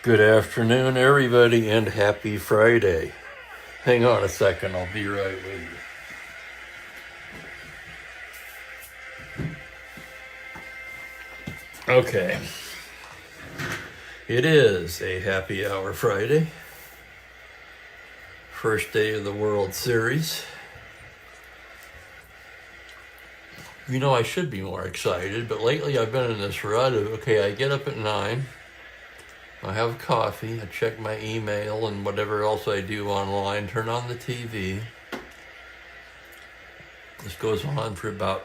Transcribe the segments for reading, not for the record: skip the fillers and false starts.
Good afternoon, everybody, and happy Friday. Hang on a second, I'll be right with you. Okay. It is a happy hour Friday. First day of the World Series. You know, I should be more excited, but lately I've been in this rut of, I get up at 9. I have coffee, I check my email and whatever else I do online, turn on the TV. This goes on for about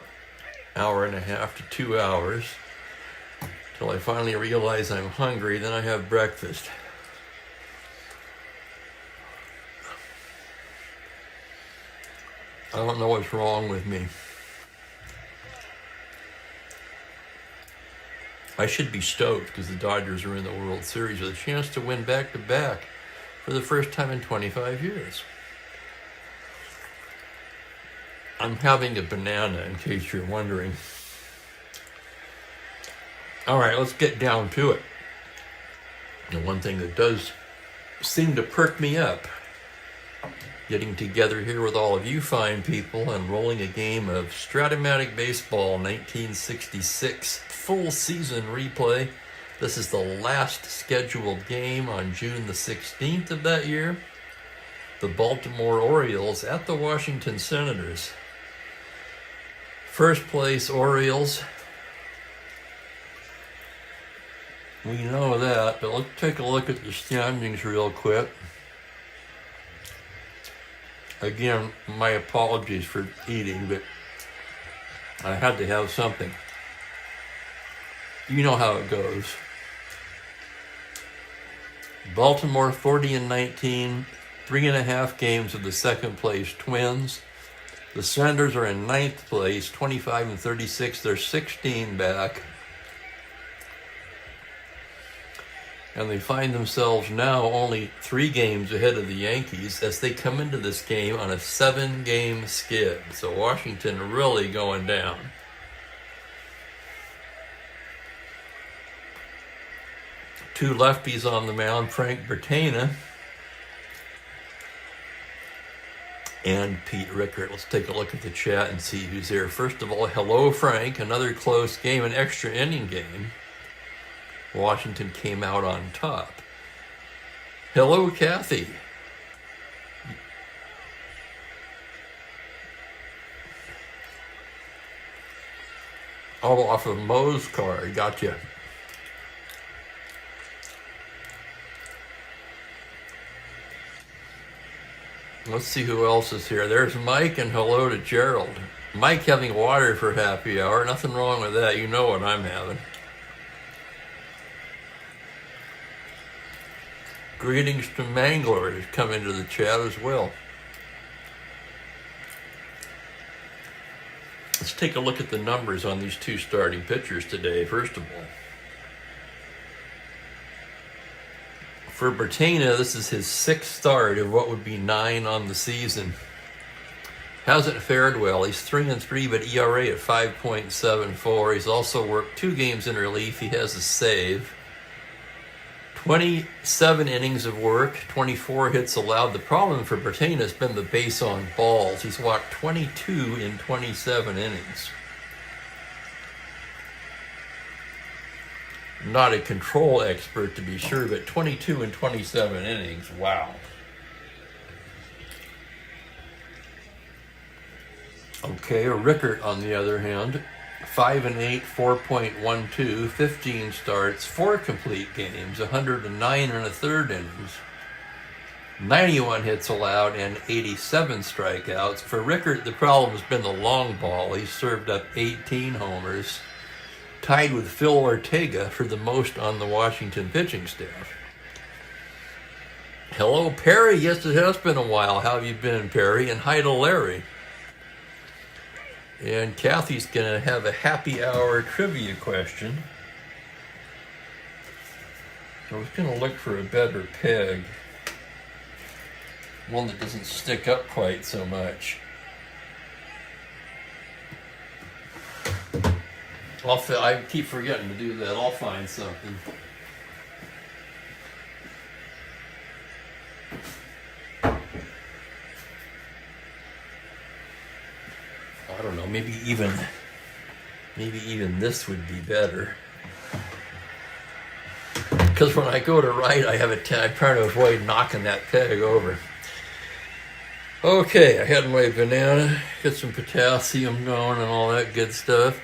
an hour and a half to 2 hours till I finally realize I'm hungry, then I have breakfast. I don't know what's wrong with me. I should be stoked because the Dodgers are in the World Series with a chance to win back-to-back for the first time in 25 years. I'm having a banana, in case you're wondering. All right, let's get down to it. The one thing that does seem to perk me up, getting together here with all of you fine people and rolling a game of Strat-O-Matic Baseball 1966 full season replay. This is the last scheduled game on June the 16th of that year. The Baltimore Orioles at the Washington Senators. First place Orioles. We know that, but let's take a look at the standings real quick. Again, my apologies for eating, but I had to have something. You know how it goes. Baltimore 40-19, 3.5 games of the second place Twins. The Senators are in 9th place, 25-36. They're 16 back. And they find themselves now only 3 games ahead of the Yankees as they come into this game on a 7-game skid. So Washington really going down. Two lefties on the mound, Frank Bertana and Pete Rickert. Let's take a look at the chat and see who's there. First of all, hello, Frank. Another close game, an extra inning game. Washington came out on top. Hello, Kathy. All off of Mo's card. Gotcha. Let's see who else is here. There's Mike, and hello to Gerald. Mike having water for happy hour. Nothing wrong with that. You know what I'm having. Greetings to Mangler who's come into the chat as well. Let's take a look at the numbers on these two starting pitchers today, first of all. For Bertana, this is his 6th start of what would be 9 on the season. Hasn't fared well. He's 3-3, but ERA at 5.74. He's also worked 2 games in relief. He has a save. 27 innings of work, 24 hits allowed. The problem for Bertana has been the base on balls. He's walked 22 in 27 innings. Not a control expert to be sure, but 22 in 27 innings, wow. Okay, Rickert on the other hand, 5-8, 4.12, 15 starts, 4 complete games, 109 1/3 innings, 91 hits allowed, and 87 strikeouts. For Rickert, the problem has been the long ball. He's served up 18 homers, tied with Phil Ortega for the most on the Washington pitching staff. Hello, Perry. Yes, it has been a while. How have you been, Perry? And hi to Larry. And Kathy's going to have a happy hour trivia question. I was going to look for a better peg. One that doesn't stick up quite so much. I keep forgetting to do that. I'll find something. even this would be better. Because when I go to write, I try to avoid knocking that peg over. Okay, I had my banana, get some potassium going and all that good stuff.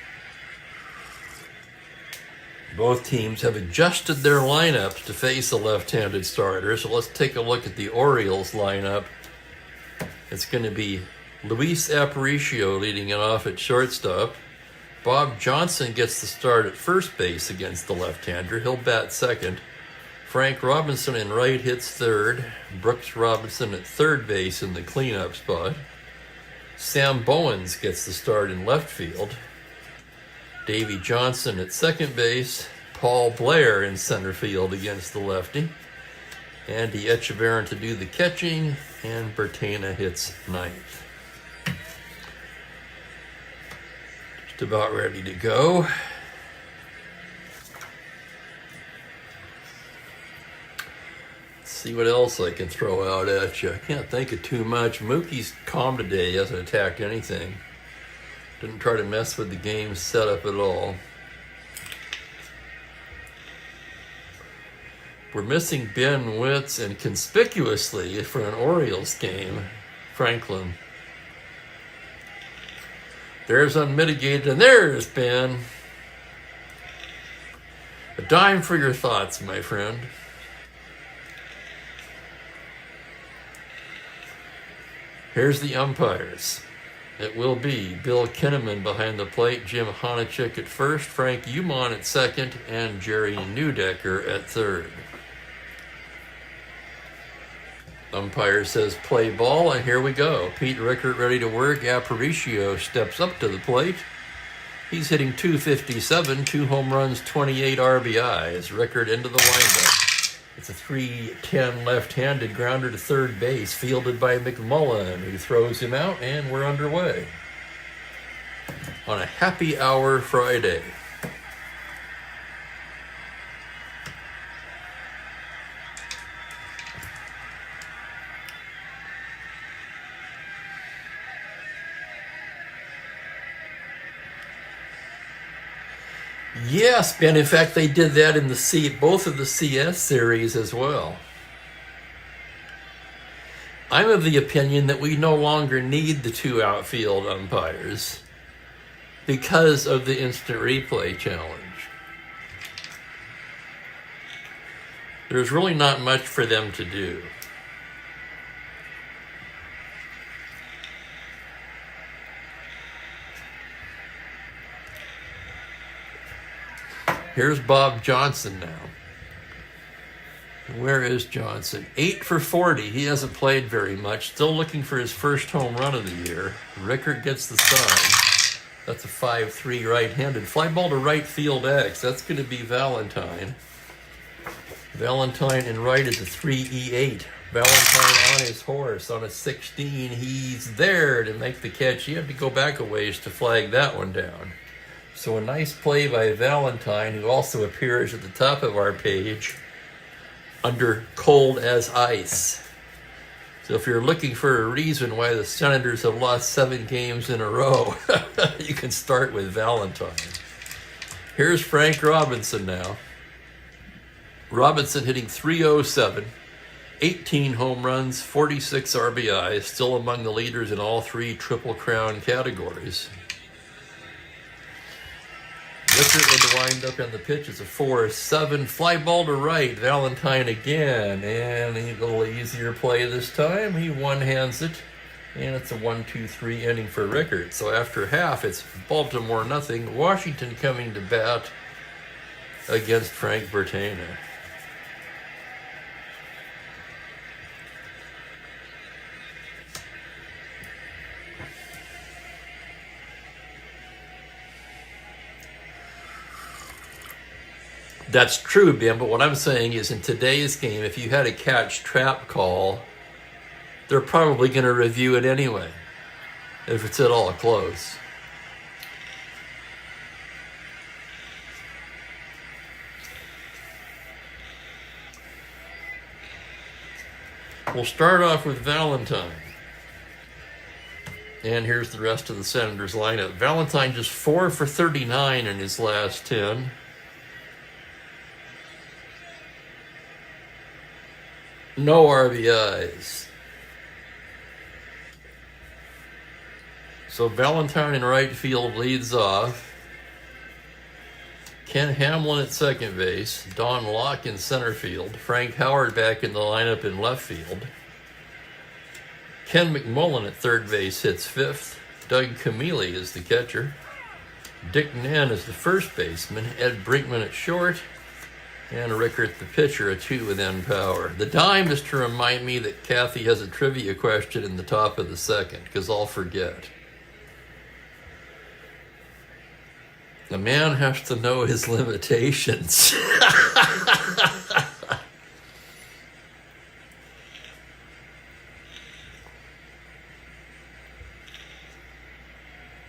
Both teams have adjusted their lineups to face a left-handed starter, so let's take a look at the Orioles lineup. It's going to be Luis Aparicio leading it off at shortstop. Bob Johnson gets the start at first base against the left-hander. He'll bat second. Frank Robinson in right hits third. Brooks Robinson at third base in the cleanup spot. Sam Bowens gets the start in left field. Davey Johnson at second base. Paul Blair in center field against the lefty. Andy Echeverren to do the catching, and Bertena hits ninth. Just about ready to go. See what else I can throw out at you. I can't think of too much. Mookie's calm today. He hasn't attacked anything. Didn't try to mess with the game setup at all. We're missing Ben Witz, and conspicuously for an Orioles game, Franklin. There's unmitigated, and there's Ben. A dime for your thoughts, my friend. Here's the umpires. It will be Bill Kinnaman behind the plate, Jim Honachek at first, Frank Umon at second, and Jerry Neudecker at third. Umpire says play ball, and here we go. Pete Rickert ready to work. Aparicio steps up to the plate. He's hitting .257, 2 home runs, 28 RBIs. Rickert into the windup. It's a 3-10 left-handed grounder to third base, fielded by McMullen, who throws him out, and we're underway. On a happy hour Friday. Yes, and in fact they did that in both of the CS series as well. I'm of the opinion that we no longer need the 2 outfield umpires because of the instant replay challenge. There's really not much for them to do. Here's Bob Johnson now. Where is Johnson? 8 for 40. He hasn't played very much. Still looking for his first home run of the year. Rickert gets the sign. That's a 5-3 right-handed. Fly ball to right field X. That's going to be Valentine. Valentine in right is a 3-E8. Valentine on his horse on a 16. He's there to make the catch. He had to go back a ways to flag that one down. So a nice play by Valentine, who also appears at the top of our page under cold as ice. So if you're looking for a reason why the Senators have lost 7 games in a row, you can start with Valentine. Here's Frank Robinson now. Robinson hitting .307, 18 home runs, 46 RBIs, still among the leaders in all 3 Triple Crown categories. Rickert with the windup, and the pitch is a 4-7. Fly ball to right. Valentine again. And a little easier play this time. He one-hands it. And it's a 1-2-3 inning for Rickert. So after half, it's Baltimore nothing. Washington coming to bat against Frank Bertena. That's true, Ben, but what I'm saying is in today's game, if you had a catch trap call, they're probably going to review it anyway, if it's at all close. We'll start off with Valentine. And here's the rest of the Senators lineup. Valentine just 4 for 39 in his last 10. No RBIs. So Valentine in right field leads off. Ken Hamlin at second base. Don Locke in center field. Frank Howard back in the lineup in left field. Ken McMullen at third base hits fifth. Doug Camilli is the catcher. Dick Nann is the first baseman. Ed Brinkman at short. And Rickert the pitcher, a 2 with N Power. The dime is to remind me that Kathy has a trivia question in the top of the second, because I'll forget. The man has to know his limitations.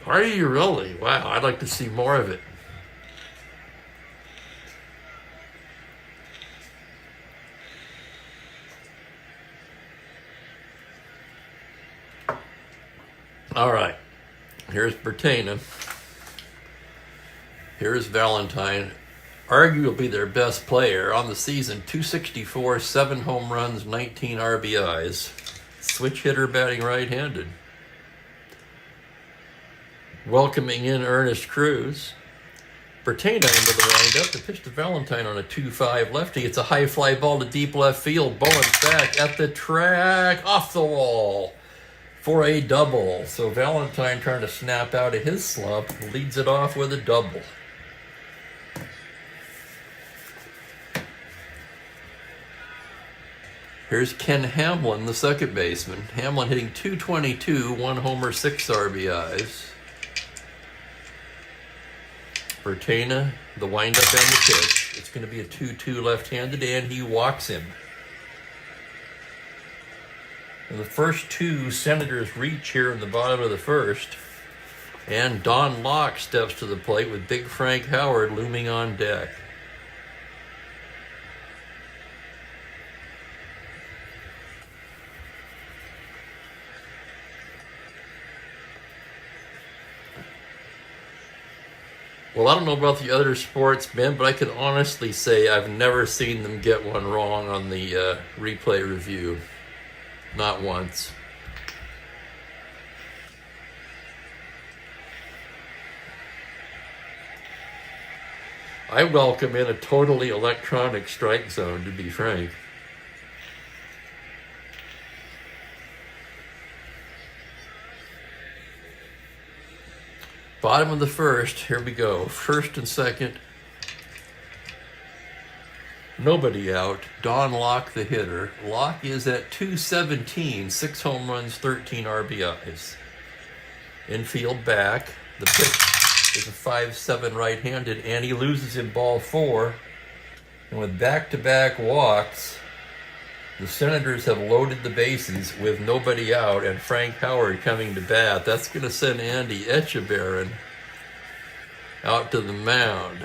Are you really? Wow, I'd like to see more of it. All right, here's Bertana. Here's Valentine, arguably their best player on the season. 264, 7 home runs, 19 RBIs. Switch hitter batting right-handed. Welcoming in Ernest Cruz. Bertana into the windup. The pitch to Valentine on a 2-5 lefty. It's a high fly ball to deep left field. Bowen's back at the track, off the wall for a double. So Valentine, trying to snap out of his slump, leads it off with a double. Here's Ken Hamlin, the second baseman. Hamlin hitting .222, 1 homer, 6 RBIs. Bertana, the windup and the pitch. It's going to be a 2-2 left-handed, and he walks him. And the first 2 Senators reach here in the bottom of the first. And Don Locke steps to the plate with Big Frank Howard looming on deck. Well, I don't know about the other sports, Ben, but I can honestly say I've never seen them get one wrong on the replay review. Not once. I welcome in a totally electronic strike zone, to be frank. Bottom of the first, here we go. First and second. Nobody out. Don Locke, the hitter. Locke is at .217, 6 home runs, 13 RBIs. Infield back. The pitch is a 5-7 right-handed, and he loses in ball 4. And with back-to-back walks, the Senators have loaded the bases with nobody out and Frank Howard coming to bat. That's going to send Andy Etchebarren out to the mound.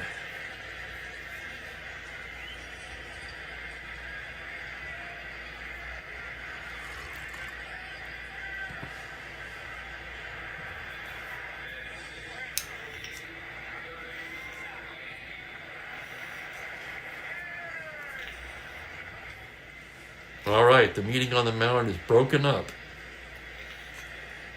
All right, the meeting on the mound is broken up.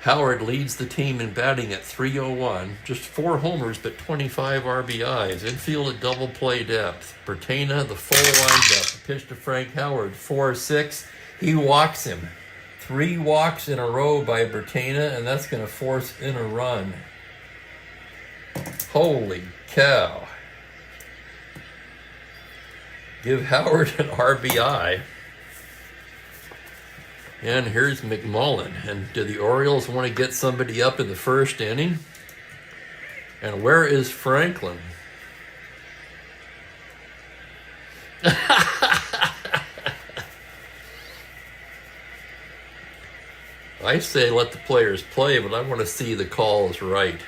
Howard leads the team in batting at .301, just 4 homers but 25 RBIs. Infield at double play depth. Bertana, the full windup. The pitch to Frank Howard, 4-6. He walks him. 3 walks in a row by Bertana, and that's going to force in a run. Holy cow. Give Howard an RBI. And here's McMullen. And do the Orioles want to get somebody up in the first inning? And where is Franklin? I say let the players play, but I want to see the calls right.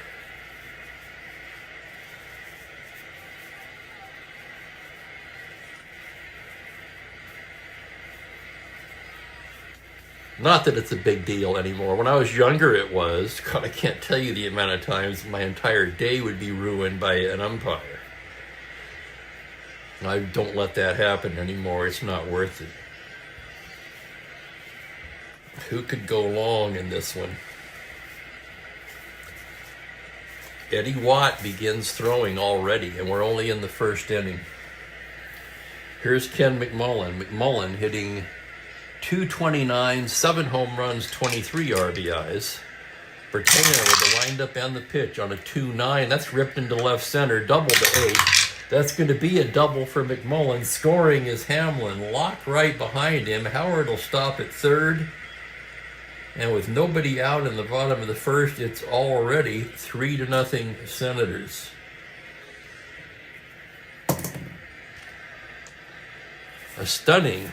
Not that it's a big deal anymore. When I was younger, it was. God, I can't tell you the amount of times my entire day would be ruined by an umpire. I don't let that happen anymore. It's not worth it. Who could go long in this one? Eddie Watt begins throwing already, and we're only in the first inning. Here's Ken McMullen. McMullen hitting .229, 7 home runs, 23 RBIs. Bertena with the windup and the pitch on a 2-9. That's ripped into left center, double to 8. That's going to be a double for McMullen. Scoring is Hamlin. Locked right behind him. Howard will stop at third. And with nobody out in the bottom of the first, it's already 3-0 Senators. A stunning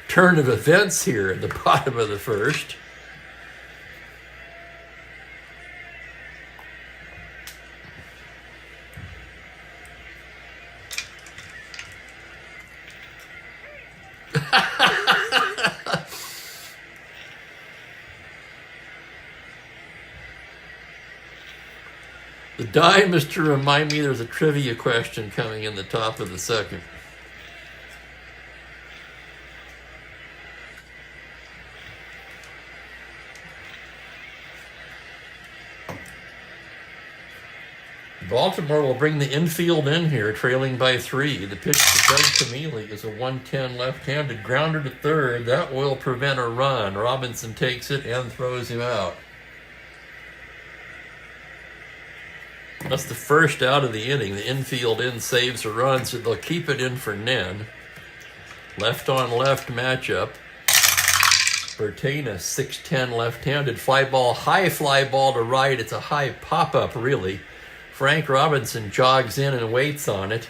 turn of events here at the bottom of the first. The dime is to remind me there's a trivia question coming in the top of the second. Baltimore will bring the infield in here, trailing by 3. The pitch to Doug Camille is a 110 left-handed grounder to third. That will prevent a run. Robinson takes it and throws him out. That's the first out of the inning. The infield in saves a run, so they'll keep it in for Nen. Left-on-left matchup. Bertena, 6'10", left-handed. Fly ball, high fly ball to right. It's a high pop-up, really. Frank Robinson jogs in and waits on it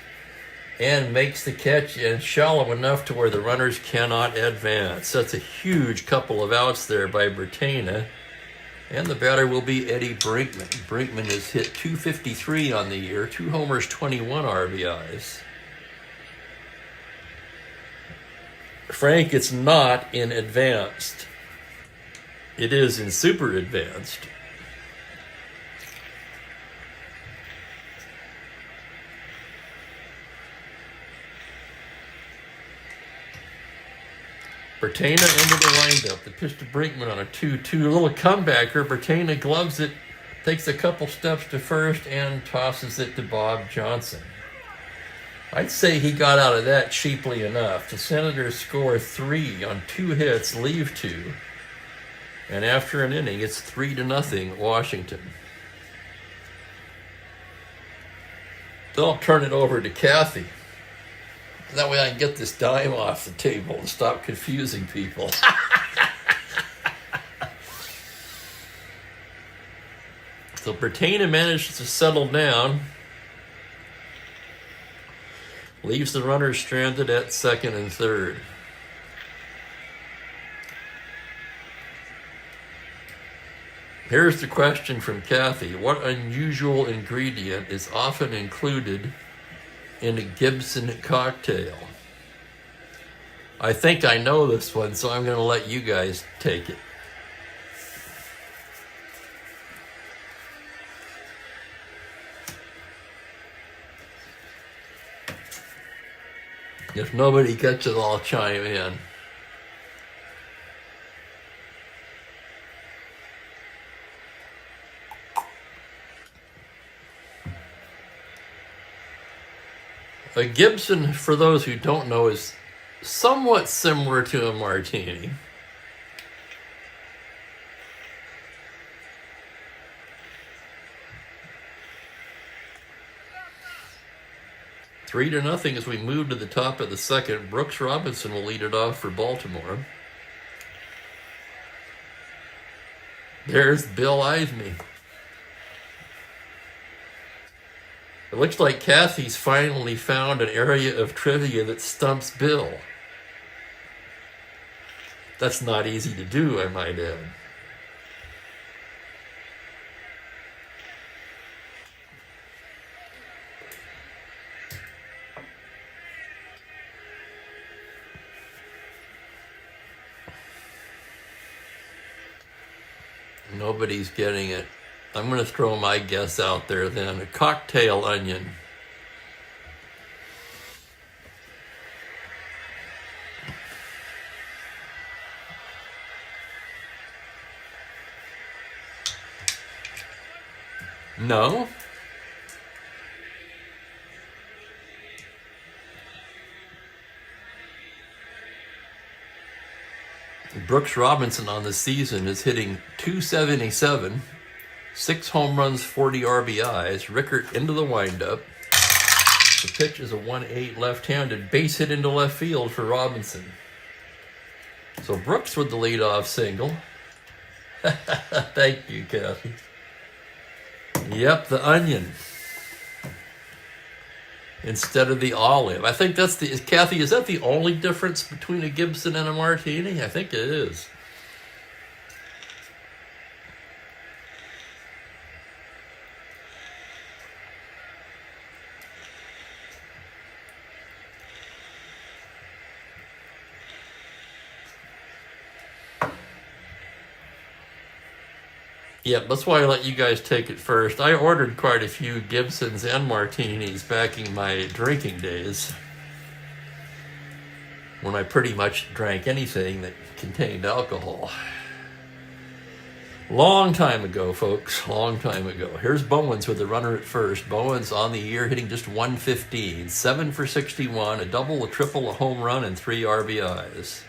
and makes the catch, and shallow enough to where the runners cannot advance. That's a huge couple of outs there by Bertena. And the batter will be Eddie Brinkman. Brinkman has hit .253 on the year, 2 homers, 21 RBIs. Frank, it's not in advanced. It is in super advanced. Bertena into the windup. The pitch to Brinkman on a 2-2. A little comebacker. Bertena gloves it, takes a couple steps to first, and tosses it to Bob Johnson. I'd say he got out of that cheaply enough. The Senators score 3 on 2 hits, leave 2. And after an inning, it's 3-0 Washington. They'll turn it over to Kathy. That way I can get this dime off the table and stop confusing people. So Bertena manages to settle down. Leaves the runners stranded at second and third. Here's the question from Kathy. What unusual ingredient is often included in a Gibson cocktail? I think I know this one, so I'm going to let you guys take it. If nobody gets it, I'll chime in. A Gibson, for those who don't know, is somewhat similar to a martini. Three to nothing as we move to the top of the second. Brooks Robinson will lead it off for Baltimore. There's Bill Eisme. It looks like Kathy's finally found an area of trivia that stumps Bill. That's not easy to do, I might add. Nobody's getting it. I'm going to throw my guess out there then. A cocktail onion. No? Brooks Robinson on the season is hitting .277, 6 home runs, 40 RBIs. Rickert into the windup. The pitch is a 1-8 left-handed base hit into left field for Robinson. So Brooks with the leadoff single. Thank you, Kathy. Yep, the onion instead of the olive. I think that's the, Kathy, is that the only difference between a Gibson and a martini? I think it is. Yeah, that's why I let you guys take it first. I ordered quite a few Gibsons and martinis back in my drinking days, when I pretty much drank anything that contained alcohol. Long time ago, folks, long time ago. Here's Bowens with the runner at first. Bowens on the year hitting just .115, 7 for 61, a double, a triple, a home run, and 3 RBIs.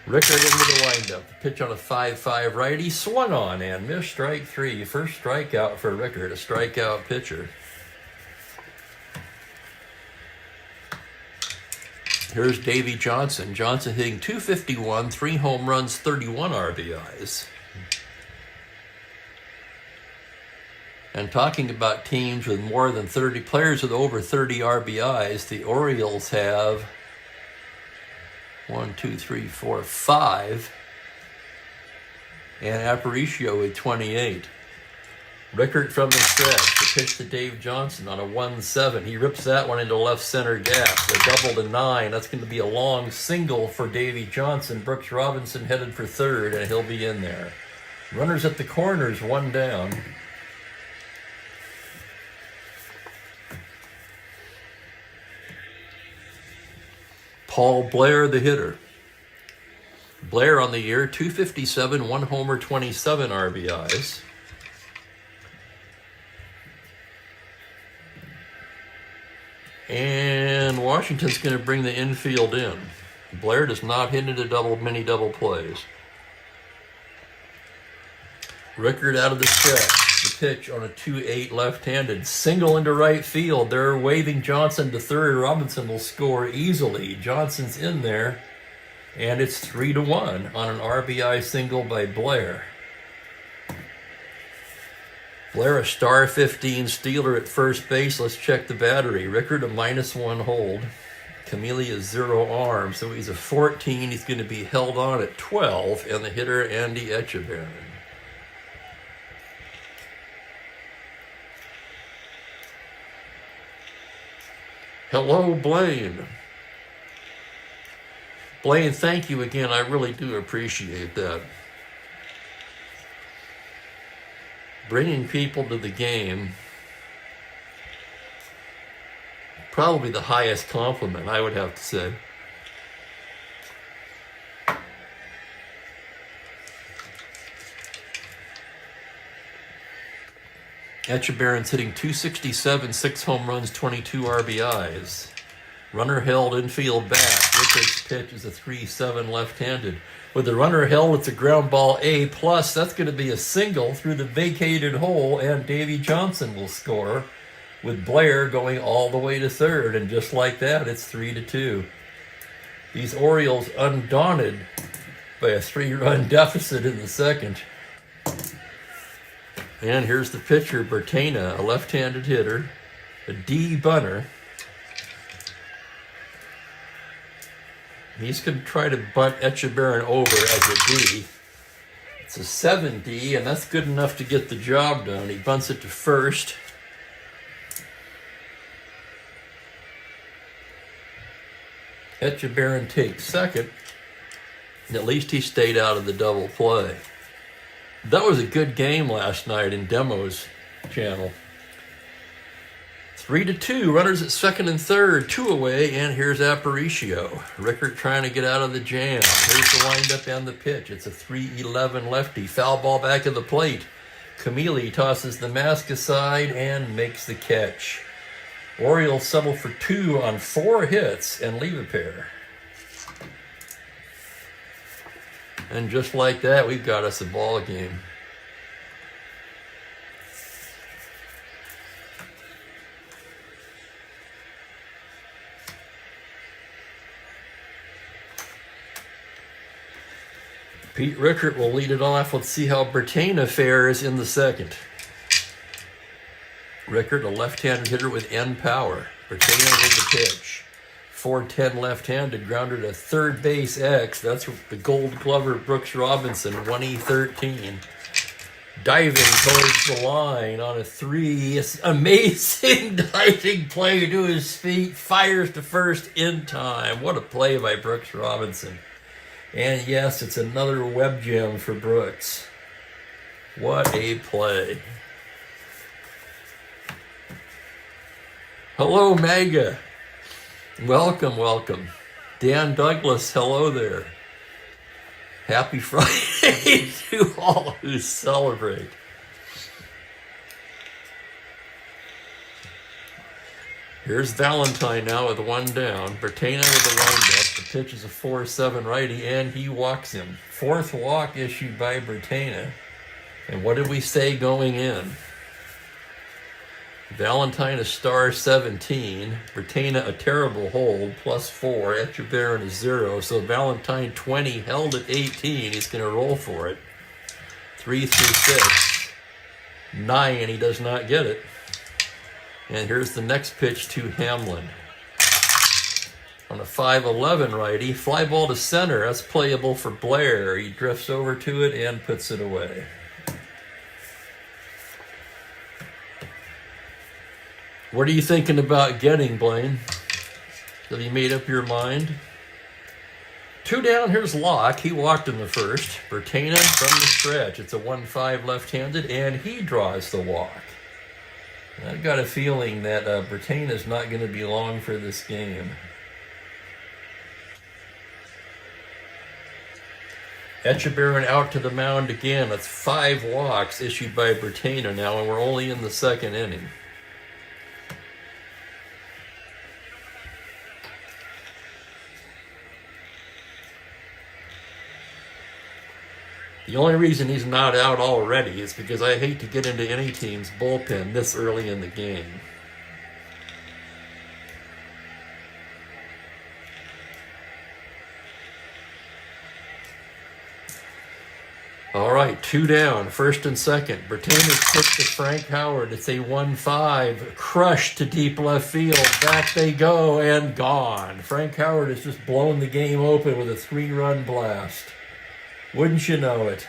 Rickert into the windup. Pitch on a 5-5 righty. Swung on and missed, strike 3. First strikeout for Rickert, a strikeout pitcher. Here's Davey Johnson. Johnson hitting .251, 3 home runs, 31 RBIs. And talking about teams with more than 30 players with over 30 RBIs, the Orioles have 1, 2, 3, 4, 5, and Aparicio with 28. Rickert from the stretch. The pitch to Dave Johnson on a 1-7. He rips that one into left center gap. A double to 9. That's going to be a long single for Davey Johnson. Brooks Robinson headed for third, and he'll be in there. Runners at the corners, 1 down. Paul Blair, the hitter. Blair on the year, .257, 1 homer, 27 RBIs. And Washington's going to bring the infield in. Blair does not hit into many double plays. Rickert out of the stretch. The pitch on a 2-8 left-handed. Single into right field. They're waving Johnson to third. Robinson will score easily. Johnson's in there. And it's 3-1 on an RBI single by Blair. Blair, a star 15 stealer at first base. Let's check the battery. Rickert, a -1 hold. Camellia, 0 arm. So he's a 14. He's going to be held on at 12. And the hitter, Andy Etchebarren. Hello, Blaine. Blaine, thank you again. I really do appreciate that. Bringing people to the game, probably the highest compliment, I would have to say. Etchebarren's hitting .267, 6 home runs, 22 RBIs. Runner held, infield back. Rickert's pitch is a 3-7 left-handed. With the runner held, it's a ground ball A+. That's going to be a single through the vacated hole, and Davey Johnson will score, with Blair going all the way to third. And just like that, it's 3-2. These Orioles undaunted by a 3-run deficit in the second. And here's the pitcher, Bertena, a left-handed hitter, a D bunter. He's going to try to bunt Etchebarren over as a D. It's a 7D, and that's good enough to get the job done. He bunts it to first. Etchebarren takes second, and at least he stayed out of the double play. That was a good game last night in Demo's channel. 3-2, runners at second and third, 2 away, and here's Aparicio. Rickert trying to get out of the jam. Here's the windup and the pitch. It's a 3-11 lefty. Foul ball back of the plate. Camille tosses the mask aside and makes the catch. Orioles settle for 2 on 4 hits and leave a pair. And just like that, we've got us a ball game. Pete Rickert will lead it off. Let's see how Bertena fares in the second. Rickert, a left-handed hitter with end power. Bertena with the pitch. 4-10 left-handed, grounded to third base X. That's the Gold Glover Brooks Robinson, 1E13. Diving towards the line on a 3. Amazing diving play to his feet. Fires to first in time. What a play by Brooks Robinson. And yes, it's another web gem for Brooks. What a play. Hello, Mega. Welcome, welcome. Dan Douglas, hello there. Happy Friday to all who celebrate. Here's Valentine now with 1 down. Bertena with the windup. The pitch is a 4-7 righty, and he walks him. 4th walk issued by Bertena. And what did we say going in? Valentine a star 17. Bertena a terrible hold, +4. Echeverrin a 0. So Valentine 20 held at 18. He's going to roll for it. 3 through 6. 9, he does not get it. And here's the next pitch to Hamlin. On a 5-11 righty, fly ball to center. That's playable for Blair. He drifts over to it and puts it away. What are you thinking about getting, Blaine? Have you made up your mind? 2 down, here's Locke. He walked in the first. Bertena from the stretch. It's a 1-5 left-handed, and he draws the walk. I've got a feeling that Bertena's not going to be long for this game. Echeverrin out to the mound again. That's 5 walks issued by Bertena now, and we're only in the second inning. The only reason he's not out already is because I hate to get into any team's bullpen this early in the game. All right, 2 down, first and second. Bertena's pitch to Frank Howard. It's a 1-5, crushed to deep left field. Back they go and gone. Frank Howard has just blown the game open with a 3-run blast. Wouldn't you know it?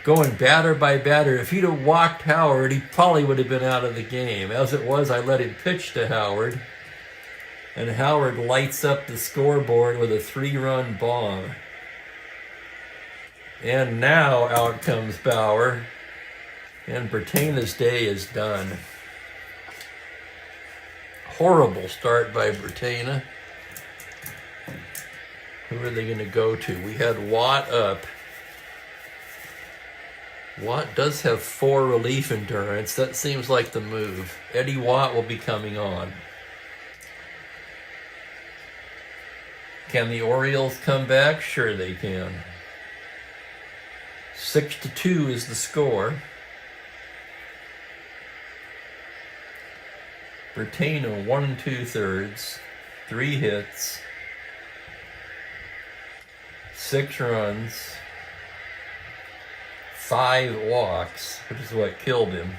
Going batter by batter. If he'd have walked Howard, he probably would have been out of the game. As it was, I let him pitch to Howard. And Howard lights up the scoreboard with a 3-run bomb. And now out comes Bauer. And Bertena's day is done. Horrible start by Bertena. Who are they going to go to? We had Watt up. Watt does have 4 relief endurance. That seems like the move. Eddie Watt will be coming on. Can the Orioles come back? Sure they can. 6-2 is the score. Bertena 1 2/3, 3 hits. 6 runs, 5 walks, which is what killed him.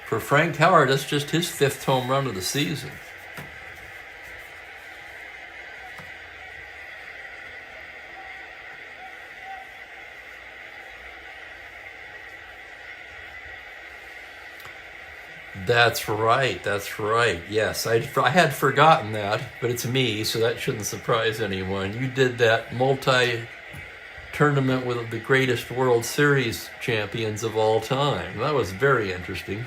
For Frank Howard, that's just his 5th home run of the season. That's right. That's right. Yes, I had forgotten that, but it's me, so that shouldn't surprise anyone. You did that multi-tournament with the greatest World Series champions of all time. That was very interesting.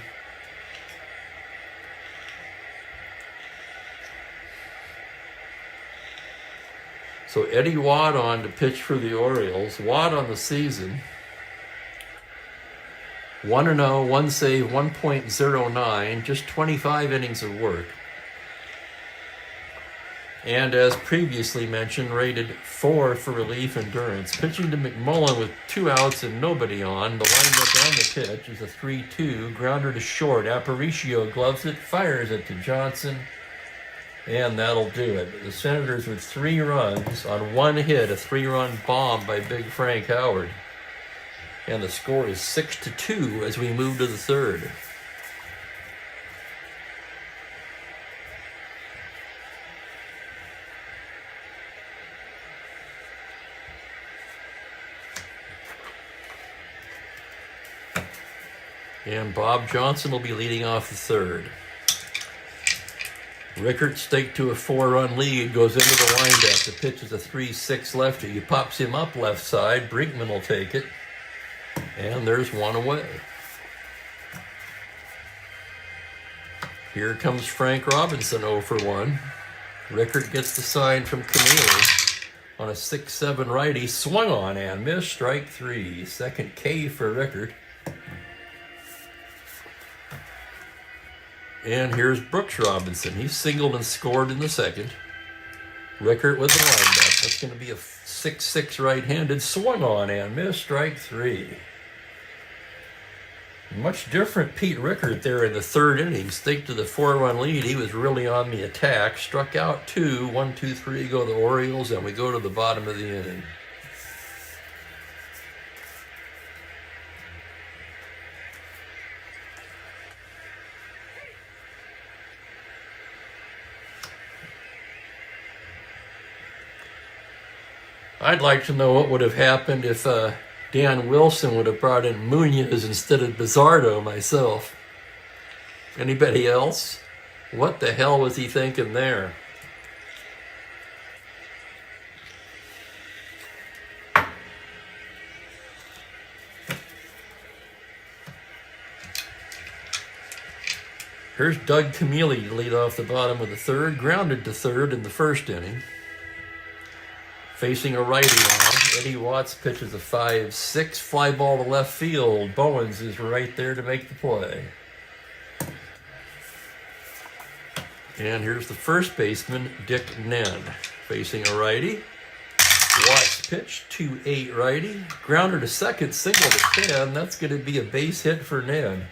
So Eddie Watt on to pitch for the Orioles. Watt on the season. 1-0, 1 save, 1.09, just 25 innings of work. And as previously mentioned, rated 4 for relief endurance. Pitching to McMullen with 2 outs and nobody on. The windup on the pitch is a 3-2, grounder to short. Aparicio gloves it, fires it to Johnson, and that'll do it. The Senators with 3 runs on 1 hit, a 3-run bomb by Big Frank Howard. And the score is 6-2 as we move to the third. And Bob Johnson will be leading off the third. Rickert staked to a 4-run lead, goes into the windup. The pitch is a 3-6 lefty. He pops him up left side. Brinkman will take it. And there's 1 away. Here comes Frank Robinson 0 for 1. Rickert gets the sign from Camille on a 6-7 righty. Swung on and missed. Strike 3. Second K for Rickert. And here's Brooks Robinson. He singled and scored in the second. Rickert with the windup. That's going to be a 6-6 right-handed. Swung on and missed. Strike 3. Much different Pete Rickert there in the third inning. Staked to the 4-run lead. He was really on the attack. Struck out 2. 1, 2, 3 go the Orioles, and we go to the bottom of the inning. I'd like to know what would have happened if Dan Wilson would have brought in Munoz instead of Bizzardo myself. Anybody else? What the hell was he thinking there? Here's Doug Camille to lead off the bottom of the third. Grounded to third in the first inning. Facing a righty now. Eddie Watts pitches a 5-6 fly ball to left field. Bowens is right there to make the play. And here's the first baseman, Dick Nen, facing a righty. Watts pitch, 2-8 righty. Grounder to second, single to 10. That's going to be a base hit for Nen.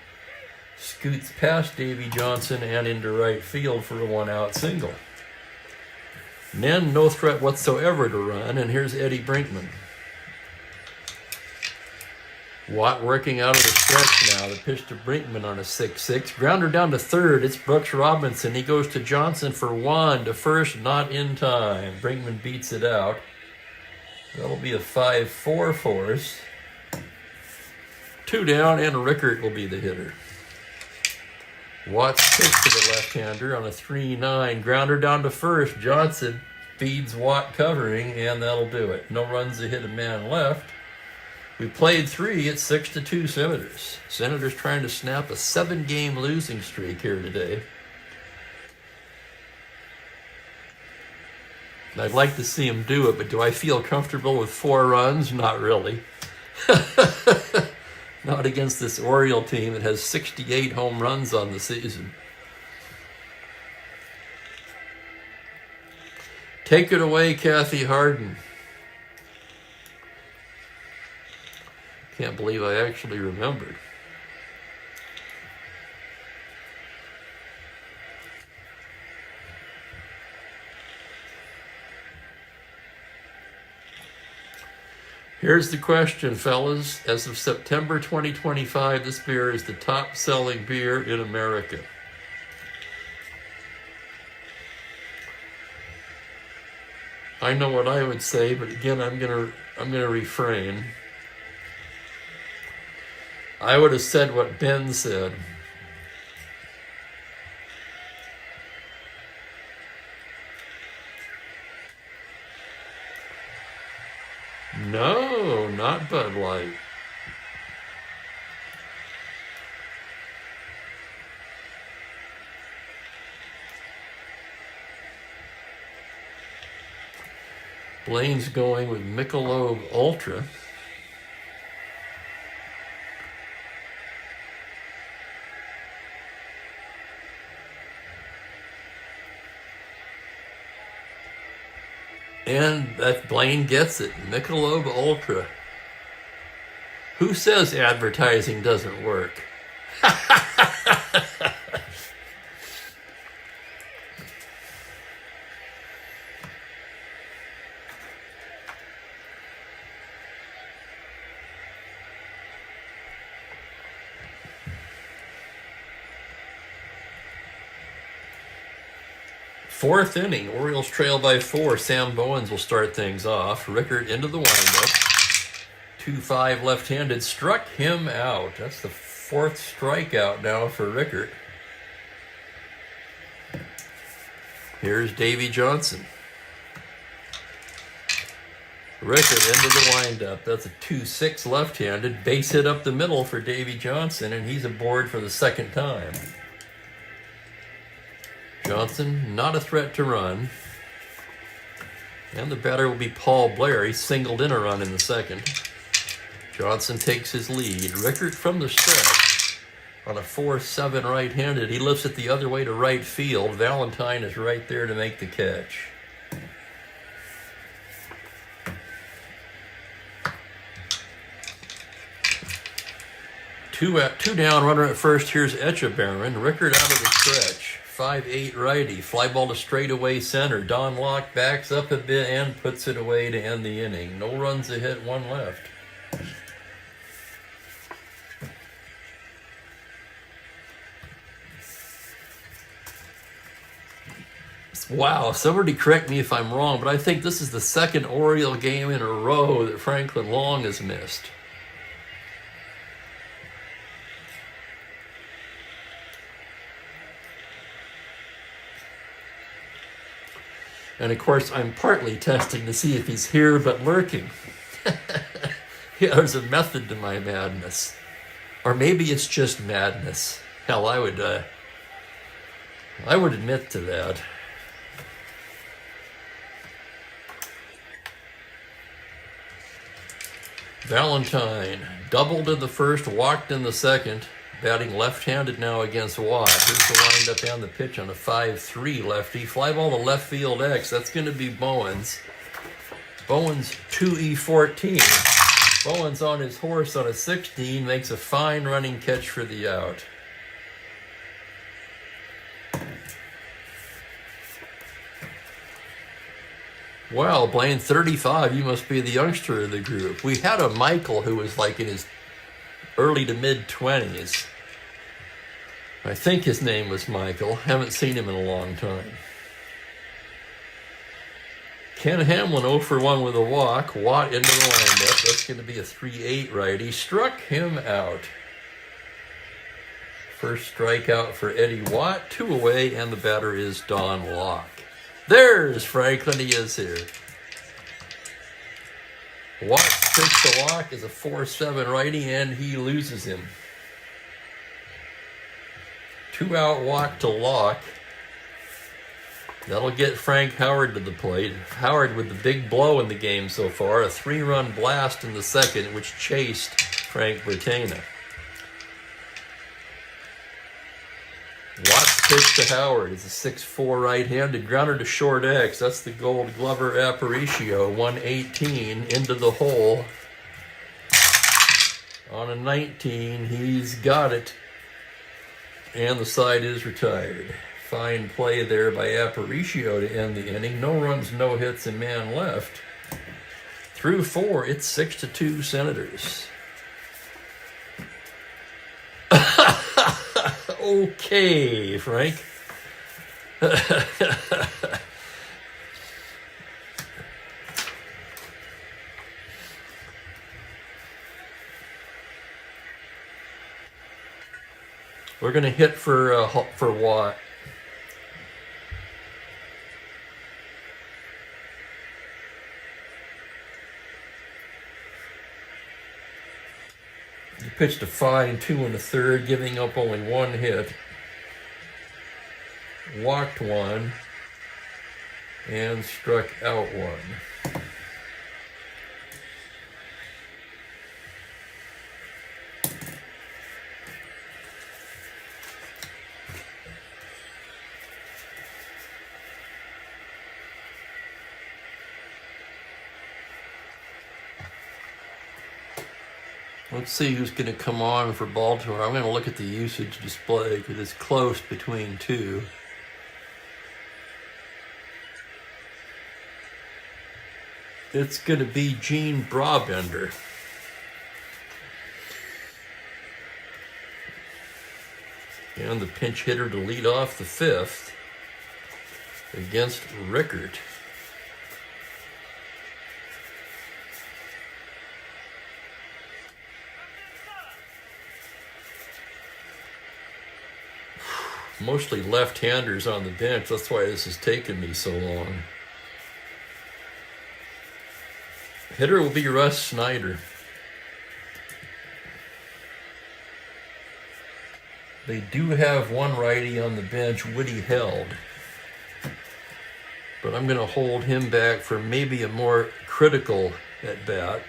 Scoots past Davy Johnson and into right field for a 1-out single. Nen, no threat whatsoever to run, and here's Eddie Brinkman. Watt working out of the stretch now. The pitch to Brinkman on a 6-6. Grounder down to third. It's Brooks Robinson. He goes to Johnson for 1 to first, not in time. Brinkman beats it out. That'll be a 5-4 for us. 2 down, and Rickert will be the hitter. Watts pitch to the left-hander on a 3-9. Grounder down to first. Johnson feeds Watt covering, and that'll do it. No runs to hit, a man left. We played 3 at 6-2 Senators. Senators trying to snap a 7-game losing streak here today. I'd like to see him do it, but do I feel comfortable with 4 runs? Not really. Not against this Oriole team that has 68 home runs on the season. Take it away, Kathy Harden. Can't believe I actually remembered. Here's the question, fellas. As of September 2025, this beer is the top-selling beer in America. I know what I would say, but again, I'm gonna refrain. I would have said what Ben said. No, not Bud Light. Blaine's going with Michelob Ultra. And that Blaine gets it. Michelob Ultra. Who says advertising doesn't work? Fourth inning, Orioles trail by 4. Sam Bowens will start things off. Rickard into the windup. 2-5 left-handed, struck him out. That's the 4th strikeout now for Rickard. Here's Davy Johnson. Rickard into the windup. That's a 2-6 left-handed. Base hit up the middle for Davy Johnson, and he's aboard for the 2nd time. Johnson, not a threat to run. And the batter will be Paul Blair. He singled in a run in the 2nd. Johnson takes his lead. Rickard from the stretch on a 4-7 right-handed. He lifts it the other way to right field. Valentine is right there to make the catch. Two down, runner at first. Here's Echebarren. Rickard out of the stretch. 5-8 righty. Fly ball to straightaway center. Don Locke backs up a bit and puts it away to end the inning. No runs a hit, 1 left. Wow, somebody correct me if I'm wrong, but I think this is the 2nd Oriole game in a row that Franklin Long has missed. And of course, I'm partly testing to see if he's here but lurking. Yeah, there's a method to my madness. Or maybe it's just madness. Hell, I would admit to that. Valentine doubled in the 1st, walked in the 2nd. Batting left-handed now against Watt. Here's the windup and the pitch on a 5-3 lefty. Fly ball to left field X. That's going to be Bowens. Bowens 2E14. Bowens on his horse on a 16 makes a fine running catch for the out. Wow, Blaine 35. You must be the youngster of the group. We had a Michael who was like in his early to mid-20s. I think his name was Michael. Haven't seen him in a long time. Ken Hamlin 0 for 1 with a walk. Watt into the windup. That's going to be a 3-8 righty. Struck him out. First strikeout for Eddie Watt. 2 away, and the batter is Don Locke. There's Franklin. He is here. Watt's pitch to Locke is a 4-7 righty, and he loses him. 2-out walk to Locke. That'll get Frank Howard to the plate. Howard with the big blow in the game so far. A 3-run blast in the 2nd, which chased Frank Bertana. Watt's pitch to Howard is a 6-4 right-handed grounder to short X. That's the Gold Glover Aparicio. 118 into the hole. On a 19, he's got it. And the side is retired. Fine play there by Aparicio to end the inning. No runs, no hits, and man left. Through 4, it's 6-2 Senators. Okay, Frank. We're going to hit for Watt. Pitched a fine 2 1/3, giving up only 1 hit. Walked 1 and struck out 1. Let's see who's going to come on for Baltimore. I'm going to look at the usage display because it's close between two. It's going to be Gene Brabender. And the pinch hitter to lead off the 5th against Rickert. Mostly left-handers on the bench. That's why this has taken me so long. Hitter will be Russ Snyder. They do have one righty on the bench, Woody Held. But I'm going to hold him back for maybe a more critical at-bat.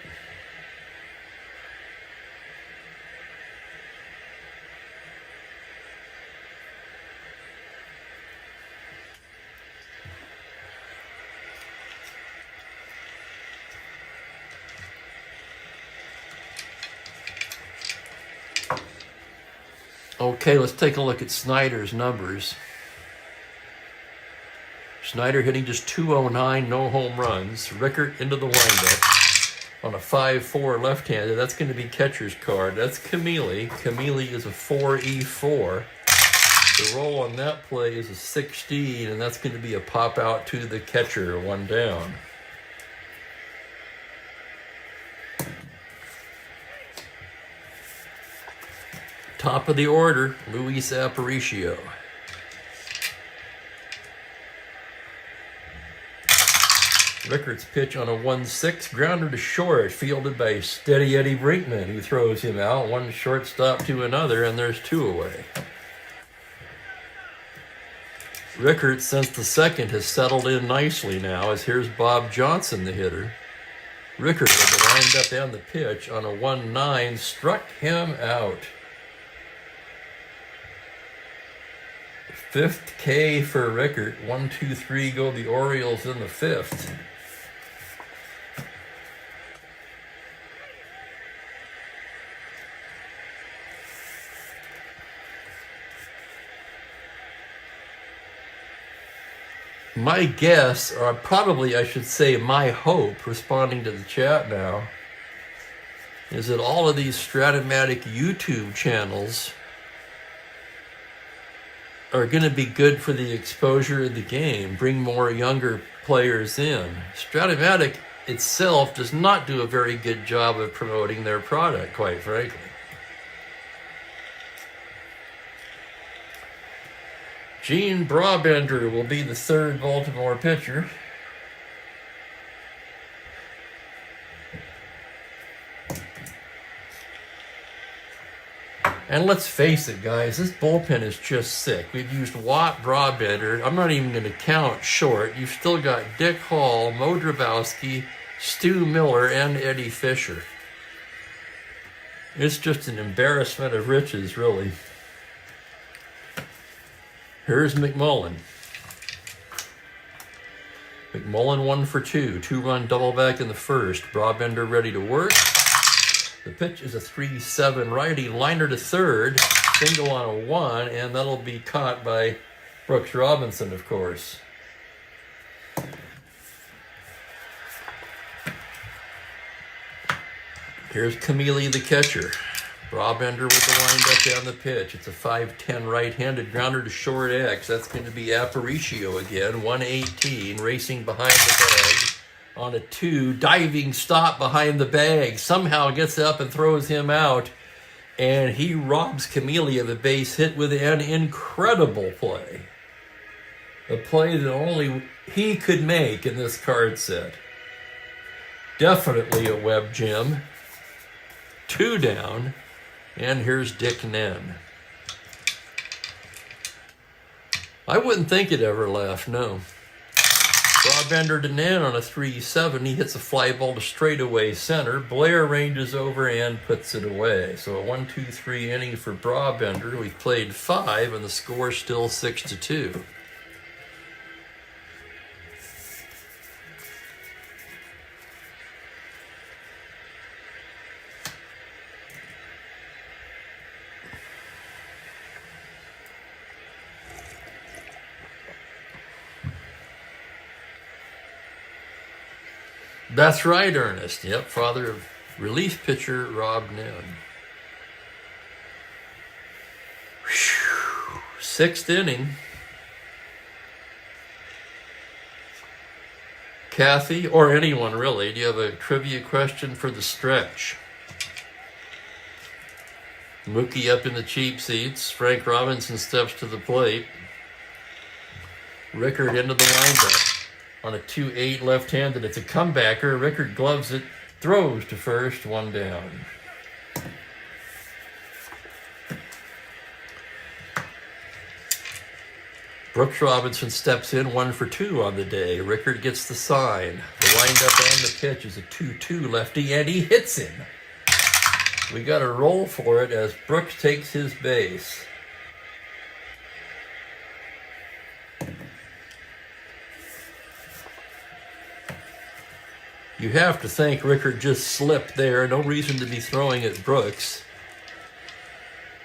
Okay, let's take a look at Snyder's numbers. Snyder hitting just .209, no home runs. Rickert into the windup on a 5-4 left-handed. That's going to be catcher's card. That's Camille. Camille is a 4E4. The roll on that play is a 16, and that's going to be a pop out to the catcher, 1 down. Top of the order, Luis Aparicio. Rickert's pitch on a 1-6, grounder to short, fielded by Steady Eddie Brinkman, who throws him out, one shortstop to another, and there's 2 away. Rickert, since the 2nd, has settled in nicely now, as here's Bob Johnson, the hitter. Rickert with the windup and the pitch on a 1-9, struck him out. 5th K for Rickert. 1, 2, 3 go the Orioles in the 5th. My guess, or probably I should say my hope, responding to the chat now, is that all of these Strat-O-Matic YouTube channels are going to be good for the exposure of the game, bring more younger players in. Strat-O-Matic itself does not do a very good job of promoting their product, quite frankly. Gene Brabender will be the 3rd Baltimore pitcher. And let's face it, guys, this bullpen is just sick. We've used Watt, Brabender. I'm not even going to count Short. You've still got Dick Hall, Mo Drabowski, Stu Miller, and Eddie Fisher. It's just an embarrassment of riches, really. Here's McMullen. McMullen 1 for 2. 2-run double back in the 1st. Brabender ready to work. The pitch is a 3-7 righty, liner to 3rd, single on a 1, and that'll be caught by Brooks Robinson, of course. Here's Camille, the catcher. Brabender with the windup and the pitch. It's a 5-10 right-handed grounder to short X. That's going to be Aparicio again, 118, racing behind the bag. On a 2, diving stop behind the bag, somehow gets up and throws him out, and he robs Camille of a base hit with an incredible play. A play that only he could make in this card set. Definitely a web gem. 2 down. And here's Dick Nen. I wouldn't think it ever left, no. Broadbender to Nen on a 3-7. He hits a fly ball to straightaway center. Blair ranges over and puts it away. So a 1-2-3 inning for Broadbender. We've played 5, and the score's still 6-2. That's right, Ernest. Yep, father of relief pitcher Rob Nen. Whew. 6th inning. Kathy, or anyone really, do you have a trivia question for the stretch? Mookie up in the cheap seats. Frank Robinson steps to the plate. Rickard into the windup. On a 2-8 left-handed, it's a comebacker. Rickard gloves it, throws to first, 1 down. Brooks Robinson steps in, 1 for 2 on the day. Rickard gets the sign. The windup and the pitch is a 2-2 lefty, and he hits him. We got a roll for it as Brooks takes his base. You have to think Rickard just slipped there. No reason to be throwing at Brooks.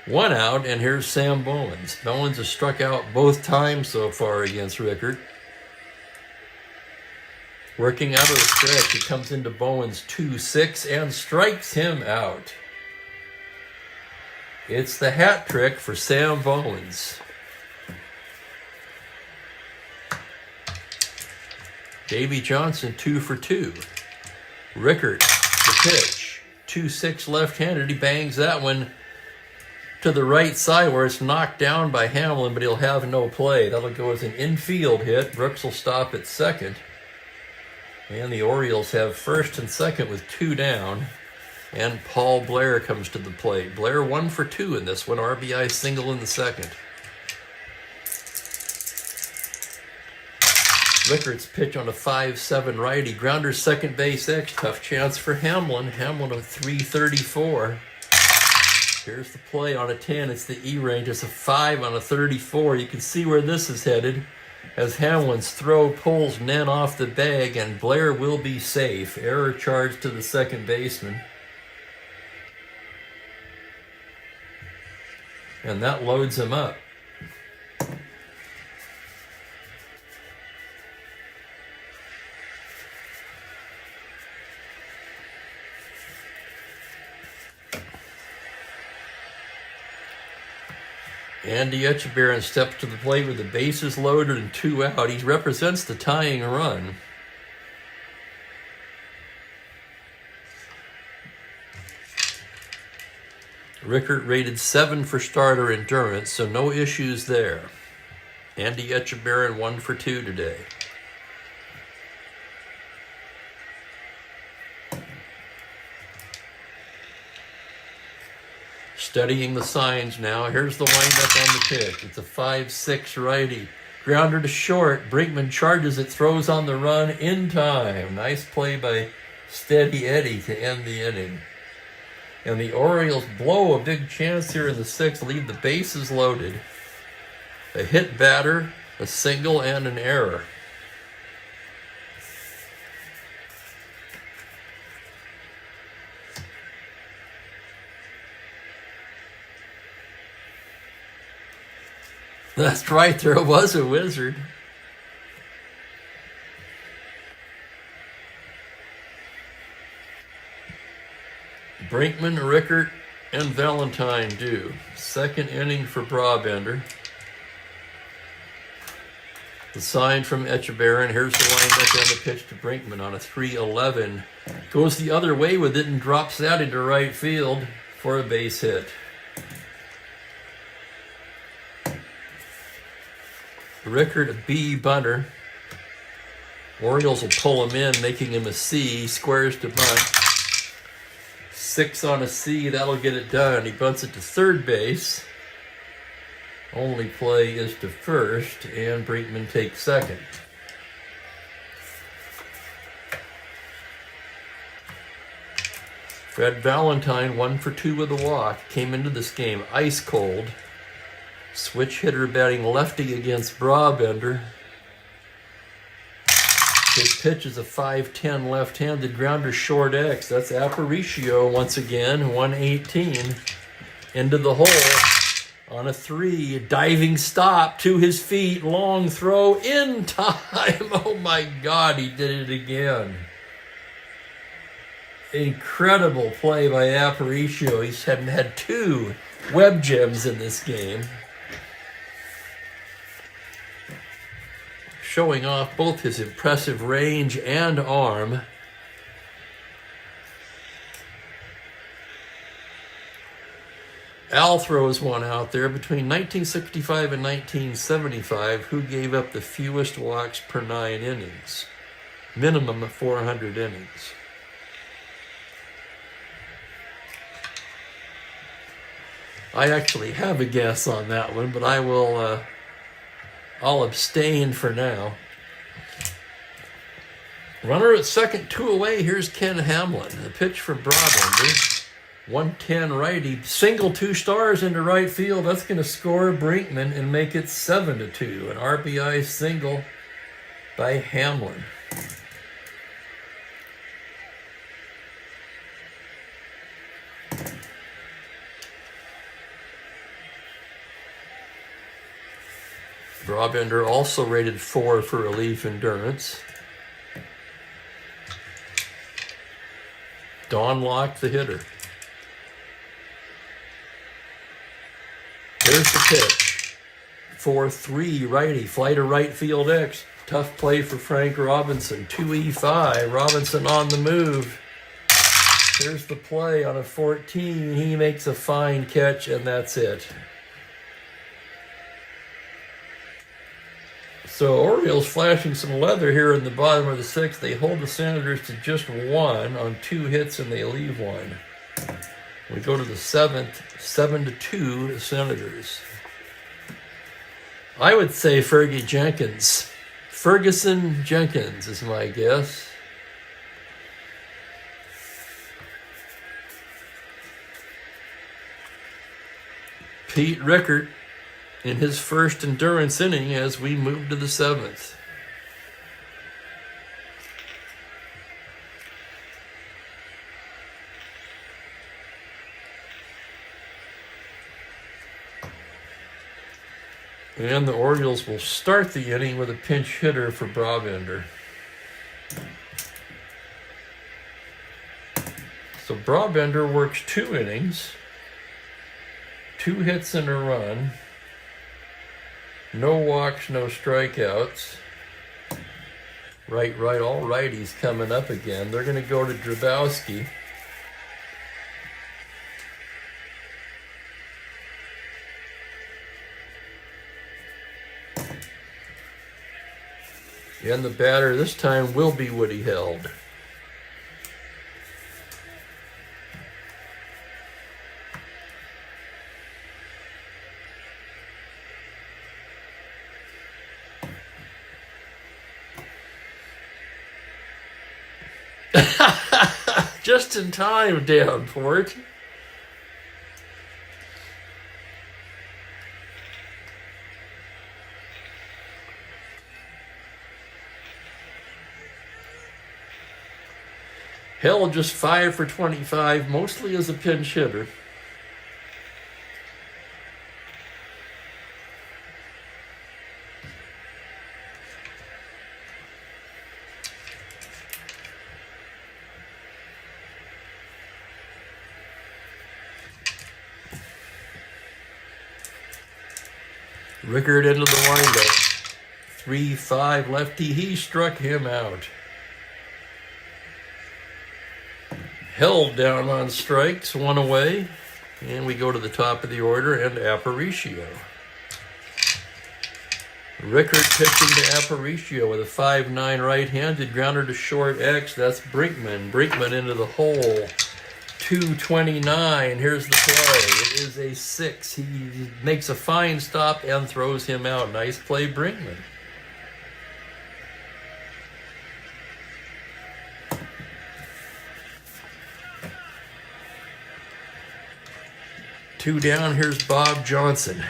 1 out, and here's Sam Bowens. Bowens has struck out both times so far against Rickard. Working out of the stretch, he comes into Bowens 2-6 and strikes him out. It's the hat trick for Sam Bowens. Davey Johnson 2 for 2. Rickard, the pitch, 2-6 left-handed. He bangs that one to the right side where it's knocked down by Hamlin, but he'll have no play. That'll go as an infield hit. Brooks will stop at second. And the Orioles have first and second with 2 down. And Paul Blair comes to the plate. Blair 1 for 2 in this one. RBI single in the second. Rickard's pitch on a 5-7 righty. Grounder second base X. Tough chance for Hamlin. Hamlin of 334. Here's the play on a 10. It's the E range. It's a 5 on a 34. You can see where this is headed as Hamlin's throw pulls Nen off the bag, and Blair will be safe. Error charge to the second baseman. And that loads him up. Andy Etchebarren steps to the plate with the bases loaded and 2 out. He represents the tying run. Rickard rated 7 for starter endurance, so no issues there. Andy Etchebarren 1 for 2 today. Studying the signs now. Here's the windup on the pitch. It's a 5-6 righty. Grounder to short. Brinkman charges it, throws on the run in time. Nice play by Steady Eddie to end the inning. And the Orioles blow a big chance here in the 6th, leave the bases loaded. A hit batter, a single, and an error. That's right, there was a wizard. Brinkman, Rickard, and Valentine do. Second inning for Broadbender. The sign from Etchebarren. Here's the windup and the pitch to Brinkman on a 3-11. Goes the other way with it and drops that into right field for a base hit. Rickard, a B bunter. Orioles will pull him in, making him a C. Squares to bunt. 6 on a C, that'll get it done. He bunts it to third base. Only play is to first, and Brinkman takes second. Fred Valentine, 1 for 2 with a walk, came into this game ice cold. Switch hitter batting lefty against Brabender. His pitch is a 5-10 left-handed grounder short X. That's Aparicio once again, 118. Into the hole on a 3. Diving stop to his feet. Long throw in time. Oh my God, he did it again. Incredible play by Aparicio. He's had 2 web gems in this game. Showing off both his impressive range and arm. Al throws one out there between 1965 and 1975. Who gave up the fewest walks per 9 innings? Minimum of 400 innings. I actually have a guess on that one, but I'll abstain for now. Runner at second, 2 away. Here's Ken Hamlin. The pitch for Brabender. 110 righty. Single 2 stars into right field. That's going to score Brinkman and make it 7-2. An RBI single by Hamlin. Brabender also rated 4 for relief endurance. Don Locke, the hitter. There's the pitch. 4-3 righty. Fly to right field X. Tough play for Frank Robinson. 2E5. Robinson on the move. Here's the play on a 14. He makes a fine catch, and that's it. So Orioles flashing some leather here in the bottom of the 6th. They hold the Senators to just 1 on 2 hits, and they leave 1. We go to the 7th, 7-2 the Senators. I would say Fergie Jenkins. Ferguson Jenkins is my guess. Pete Rickert in his first endurance inning as we move to the 7th. And the Orioles will start the inning with a pinch hitter for Brabender. So Brabender works 2 innings, 2 hits and a run. No walks, no strikeouts. Right, all righties coming up again. They're going to go to Drabowski. And the batter this time will be Woody Held. Just in time, Davenport. Hill just 5 for 25, mostly as a pinch hitter. Rickard into the windup. 3-5 lefty. He struck him out. Held down on strikes, 1 away. And we go to the top of the order and Aparicio. Rickard pitching to Aparicio with a 5-9 right-handed grounder to short X. That's Brinkman. Brinkman into the hole. 229. Here's the play. It is a 6. He makes a fine stop and throws him out. Nice play, Brinkman. Two down. Here's Bob Johnson.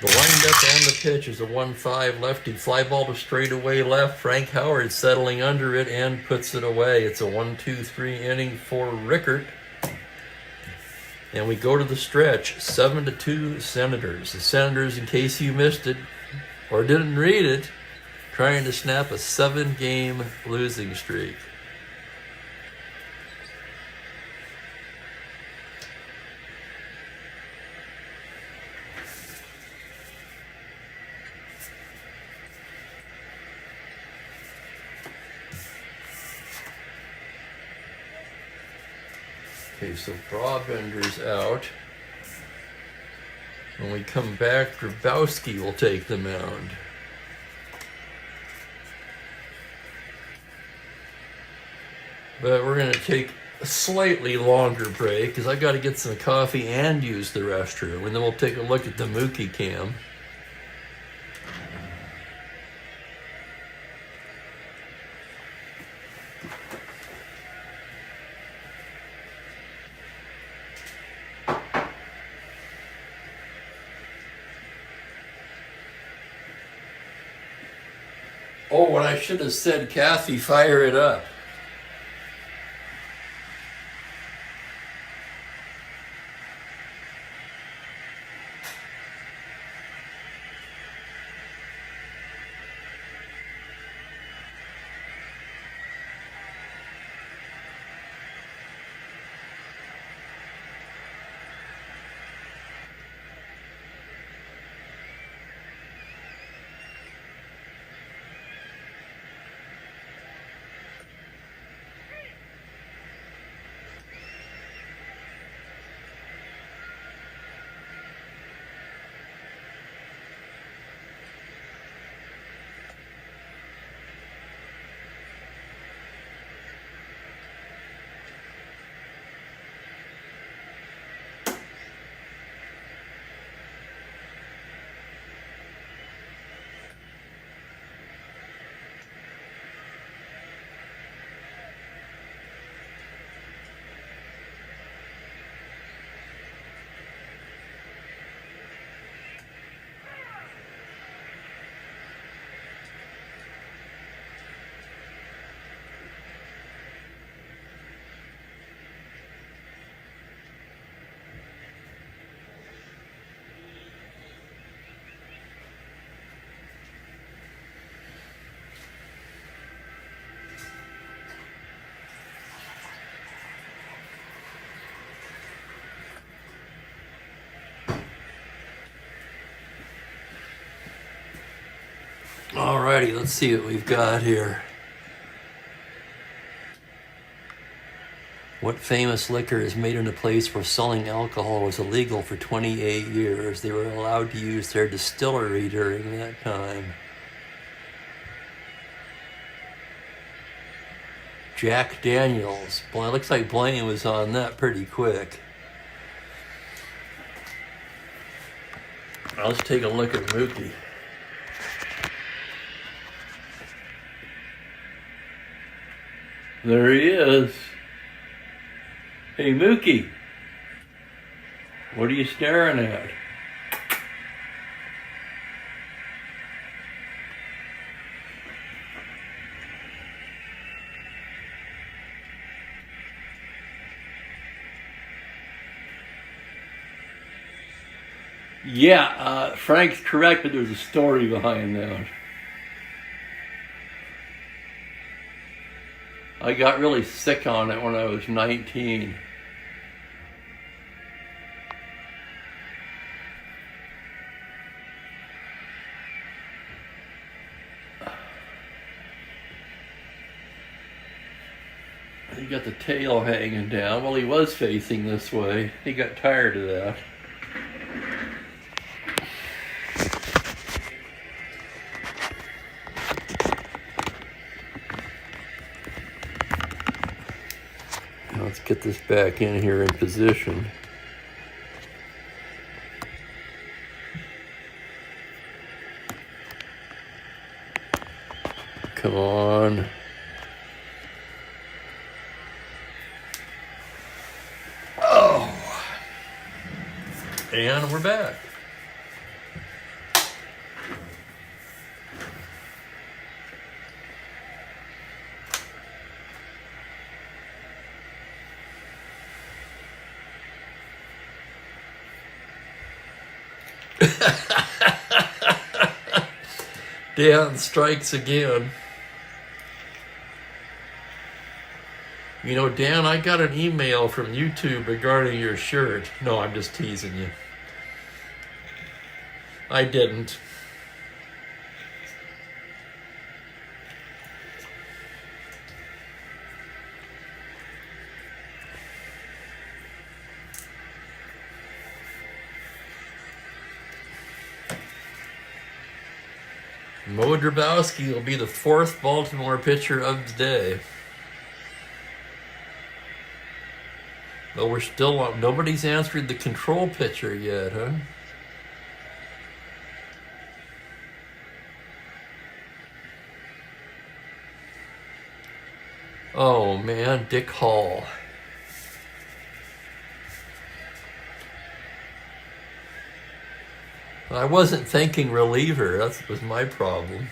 The windup and the pitch is a 1-5 lefty. Fly ball to straightaway left. Frank Howard settling under it and puts it away. It's a 1-2-3 inning for Rickert. And we go to the stretch. 7-2 Senators. The Senators, in case you missed it or didn't read it, trying to snap a 7-game losing streak. Okay, so Brabender's out. When we come back, Grabowski will take the mound. But we're going to take a slightly longer break because I've got to get some coffee and use the restroom. And then we'll take a look at the Mookie cam. Oh, what I should have said, Kathy, fire it up. Alrighty, let's see what we've got here. What famous liquor is made in a place where selling alcohol was illegal for 28 years? They were allowed to use their distillery during that time. Jack Daniels. Boy, it looks like Blaine was on that pretty quick. Let's take a look at Mookie. There he is. Hey, Mookie. What are you staring at? Yeah, Frank's correct, but there's a story behind that. I got really sick on it when I was 19. He got the tail hanging down. Well, he was facing this way. He got tired of that. get this back in here in position. Come on. Oh. And we're back. Dan strikes again. You know, Dan, I got an email from YouTube regarding your shirt. No, I'm just teasing you. I didn't. Mo Drabowski will be the 4th Baltimore pitcher of the day. But we're still on. Nobody's answered the control pitcher yet, huh? Oh man, Dick Hall. I wasn't thinking reliever. That was my problem.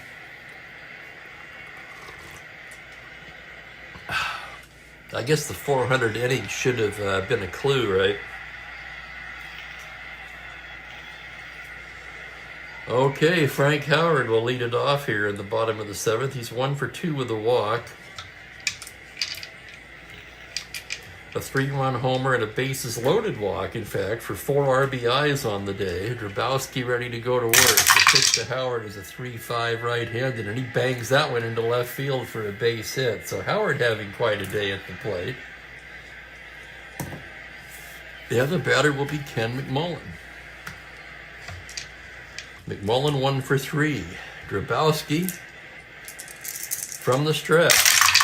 I guess the 400 innings should have been a clue, right? Okay, Frank Howard will lead it off here in the bottom of the 7th. He's 1 for 2 with a walk. A 3-run homer and a bases-loaded walk, in fact, for 4 RBIs on the day. Drabowski ready to go to work. The pitch to Howard is a 3-5 right-handed, and he bangs that one into left field for a base hit. So Howard having quite a day at the plate. The other batter will be Ken McMullen. McMullen 1 for 3. Drabowski from the stretch.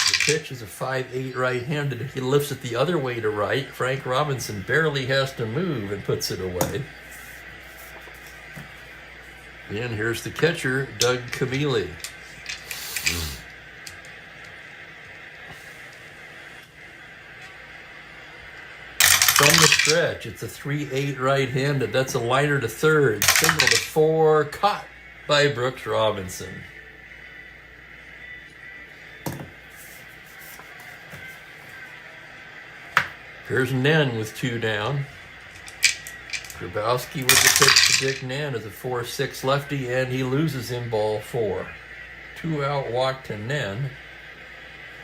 The pitch is a 5-8 right-handed. He lifts it the other way to right. Frank Robinson barely has to move and puts it away. And here's the catcher, Doug Camilli. From the stretch, it's a 3-8 right-handed. That's a liner to third. Single to 4, caught by Brooks Robinson. Here's Nen with 2 down. Drabowski with the pitch to Dick Nen as a 4-6 lefty, and he loses in ball 4. 2-out walk to Nen.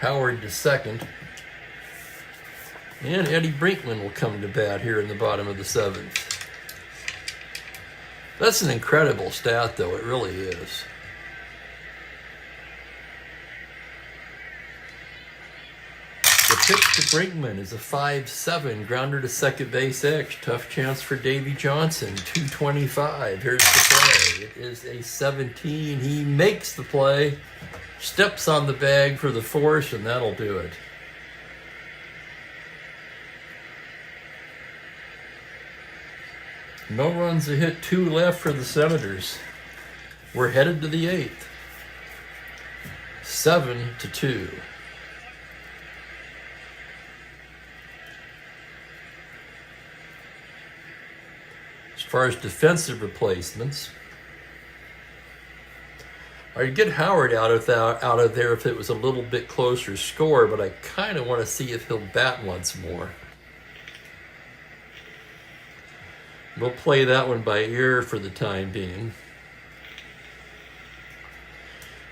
Howard to second. And Eddie Brinkman will come to bat here in the bottom of the 7th. That's an incredible stat, though. It really is. The pitch to Brinkman is a 5-7 grounder to second base X. Tough chance for Davy Johnson. 225. Here's the play. It is a 17. He makes the play. Steps on the bag for the force, and that'll do it. No runs a hit, 2 left for the Senators. We're headed to the 8th. 7-2. As far as defensive replacements, I'd get Howard out of there if it was a little bit closer score, but I kind of want to see if he'll bat once more. We'll play that one by ear for the time being.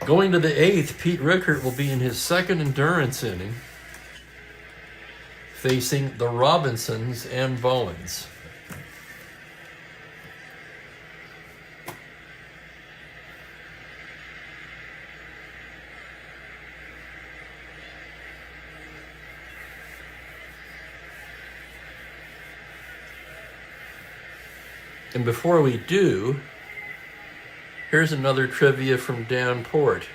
Going to the 8th, Pete Rickert will be in his 2nd endurance inning, facing the Robinsons and Bowens. And before we do, here's another trivia from Dan Port.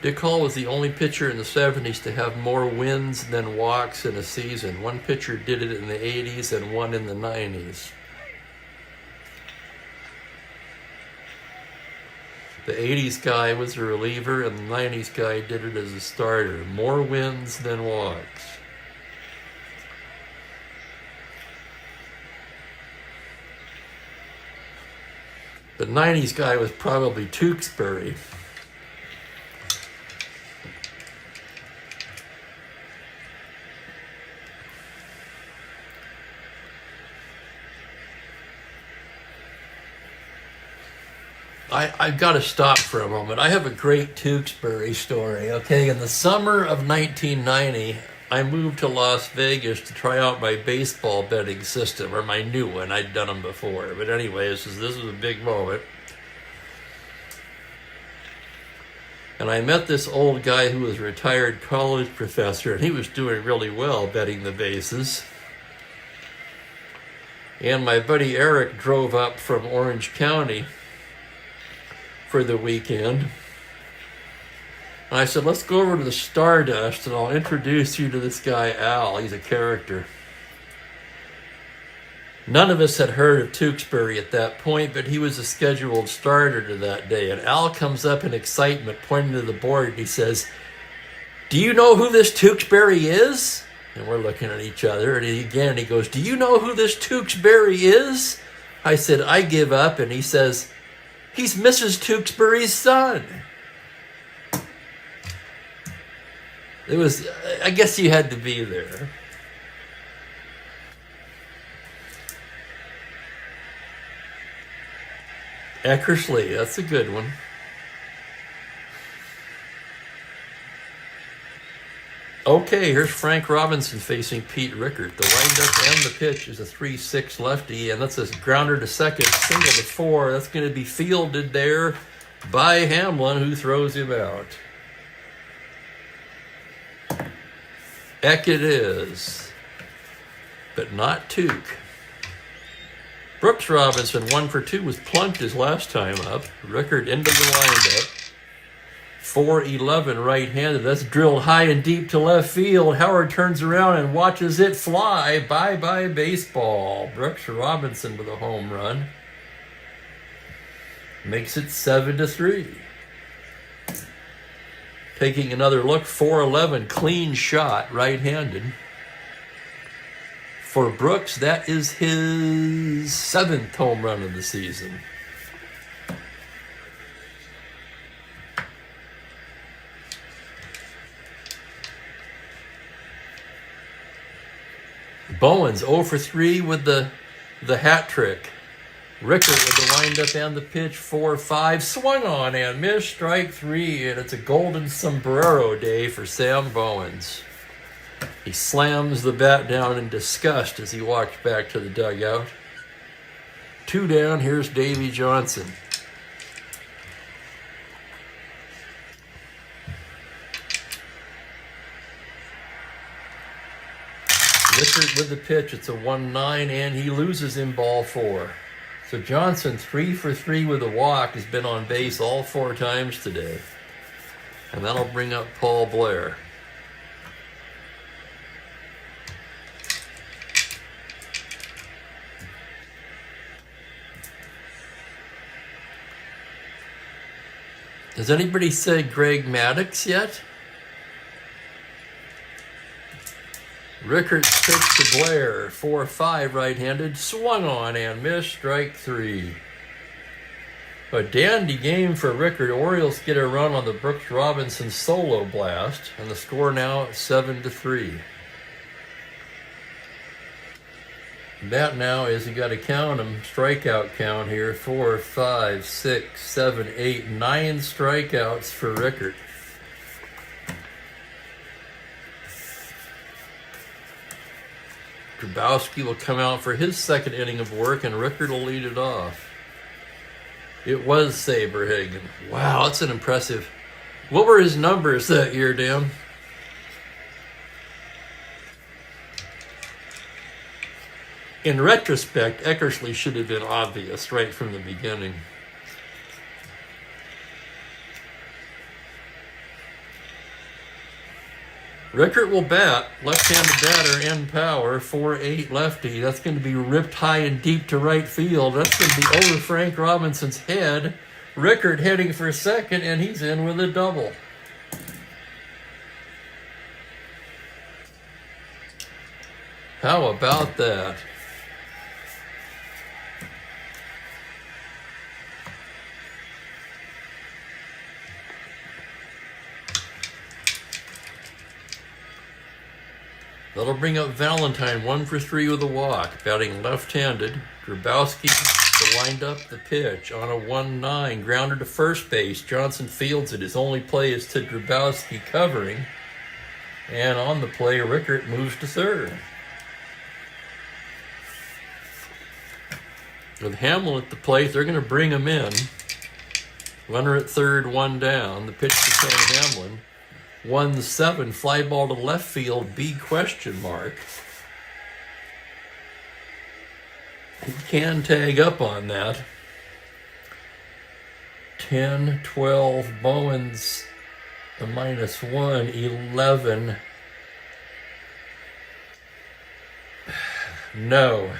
Dick Hall was the only pitcher in the 70s to have more wins than walks in a season. One pitcher did it in the 80s and one in the 90s. The 80s guy was a reliever and the 90s guy did it as a starter. More wins than walks. The 90s guy was probably Tewksbury. I've got to stop for a moment. I have a great Tewksbury story, okay? In the summer of 1990, I moved to Las Vegas to try out my baseball betting system, or my new one. I'd done them before. But anyway, this was a big moment. And I met this old guy who was a retired college professor, and he was doing really well betting the bases. And my buddy Eric drove up from Orange County for the weekend. And I said, let's go over to the Stardust and I'll introduce you to this guy, Al. He's a character. None of us had heard of Tewksbury at that point, but he was a scheduled starter to that day. And Al comes up in excitement, pointing to the board, and he says, do you know who this Tewksbury is? And we're looking at each other, and he goes, do you know who this Tewksbury is? I said, I give up, and he says, he's Mrs. Tewksbury's son. It was, I guess you had to be there. Eckersley, that's a good one. Okay, here's Frank Robinson facing Pete Rickert. The windup and the pitch is a 3-6 lefty, and that's a grounder to second, single to 4. That's going to be fielded there by Hamlin, who throws him out. Eck it is, but not Took. Brooks Robinson, 1 for 2, was plunked his last time up. Rickert into the windup. 4-11 right-handed. That's drilled high and deep to left field. Howard turns around and watches it fly. Bye-bye baseball. Brooks Robinson with a home run. Makes it 7-3. Taking another look, 4-11, clean shot, right-handed. For Brooks, that is his 7th home run of the season. Bowens 0 for 3 with the hat trick. Rickert with the windup and the pitch, 4-5. Swung on and missed, strike 3, and it's a golden sombrero day for Sam Bowens. He slams the bat down in disgust as he walks back to the dugout. 2 down, here's Davy Johnson. Rickert with the pitch, it's a 1-9, and he loses in ball 4. So Johnson, 3 for 3 with a walk, has been on base all 4 times today. And that'll bring up Paul Blair. Has anybody said Greg Maddux yet? Rickert's pitch to Blair, 4-5 right-handed, swung on and missed, strike 3. A dandy game for Rickert. Orioles get a run on the Brooks Robinson solo blast, and the score now 7-3. That now is, you got to count them, strikeout count here, 4, 5, 6, 7, 8, 9 strikeouts for Rickert. Grabowski will come out for his 2nd inning of work, and Rickert will lead it off. It was Saberhagen. Wow, that's an impressive. What were his numbers that year, Dan? In retrospect, Eckersley should have been obvious right from the beginning. Rickert will bat, left-handed batter, end power, 4-8 lefty. That's going to be ripped high and deep to right field. That's going to be over Frank Robinson's head. Rickert heading for second, and he's in with a double. How about that? That'll bring up Valentine, 1 for 3 with a walk, batting left-handed. Grabowski to wind up the pitch on a 1-9, grounder to first base. Johnson fields it. His only play is to Grabowski covering. And on the play, Rickert moves to third. With Hamlin at the plate, they're going to bring him in. Runner at third, 1 down. The pitch to Tony Hamlin. 1-7, fly ball to left field, B question mark. He can tag up on that. 10, 12, Bowens a -1, 11. No.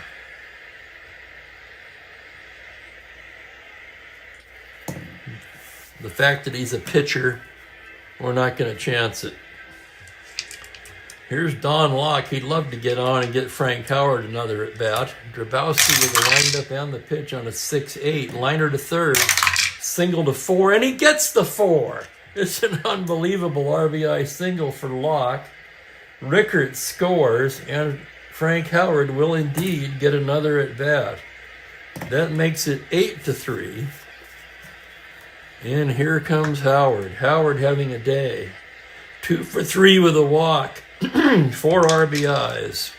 The fact that he's a pitcher, we're not going to chance it. Here's Don Locke. He'd love to get on and get Frank Howard another at bat. Grabowski with the windup and the pitch on a 6-8. Liner to third. Single to 4, and he gets the 4. It's an unbelievable RBI single for Locke. Rickert scores, and Frank Howard will indeed get another at bat. That makes it 8-3. And here comes Howard. Howard having a day. 2 for 3 with a walk. 4 RBIs.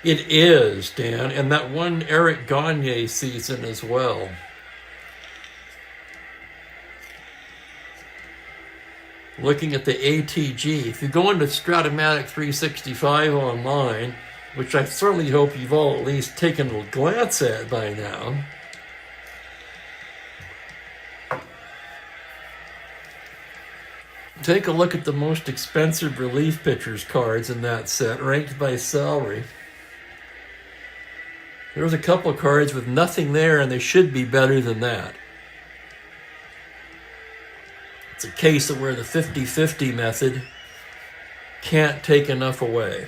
It is, Dan, and that one Eric Gagne season as well. Looking at the ATG, if you go into Strat-O-Matic 365 online, which I certainly hope you've all at least taken a glance at by now, take a look at the most expensive relief pitchers cards in that set, ranked by salary. There was a couple of cards with nothing there, and they should be better than that. It's a case of where the 50-50 method can't take enough away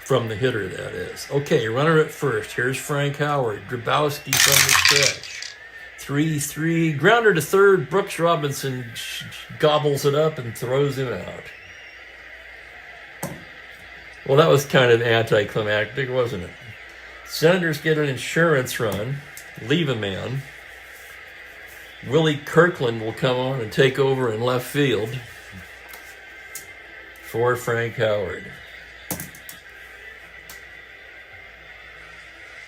from the hitter, that is. Okay, runner at first. Here's Frank Howard. Grabowski from the stretch. 3-3. Grounder to third. Brooks Robinson gobbles it up and throws him out. Well, that was kind of anticlimactic, wasn't it? Senators get an insurance run. Leave a man. Willie Kirkland will come on and take over in left field for Frank Howard.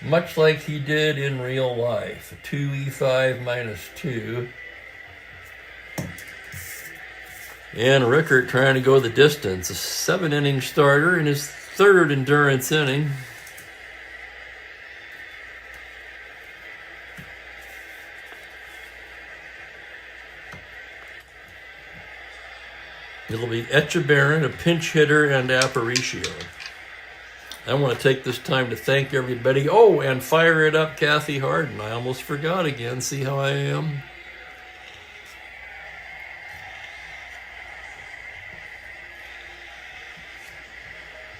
Much like he did in real life. 2E5 -2. And Rickert trying to go the distance. A 7-inning starter in his 3rd endurance inning. It'll be Echebarren, a pinch hitter, and Aparicio. I want to take this time to thank everybody. Oh, and fire it up, Kathy Harden. I almost forgot again. See how I am?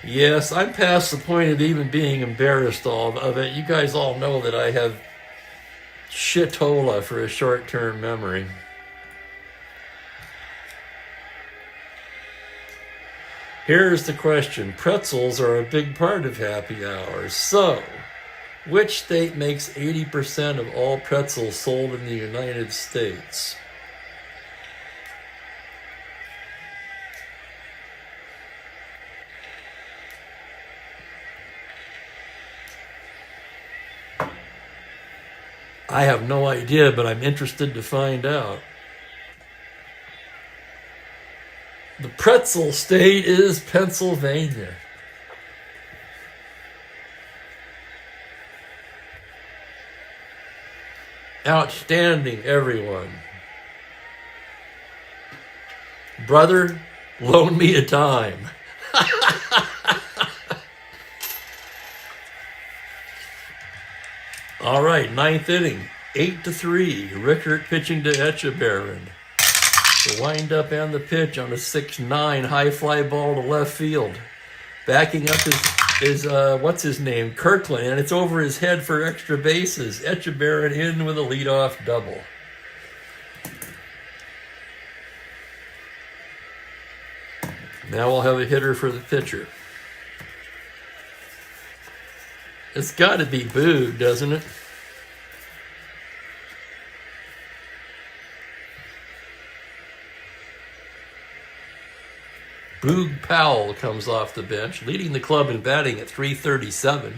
Yes, I'm past the point of even being embarrassed of it. You guys all know that I have shitola for a short-term memory. Here's the question. Pretzels are a big part of happy hours. So, which state makes 80% of all pretzels sold in the United States? I have no idea, but I'm interested to find out. The pretzel state is Pennsylvania. Outstanding, everyone. Brother, loan me a time. All right, ninth inning, 8-3. Rickert pitching to Echeverrin. The windup and the pitch on a 6-9 high fly ball to left field. Backing up is what's his name, Kirkland, and it's over his head for extra bases. Echeverrin in with a leadoff double. Now we'll have a hitter for the pitcher. It's got to be Boog, doesn't it? Boog Powell comes off the bench, leading the club in batting at .337.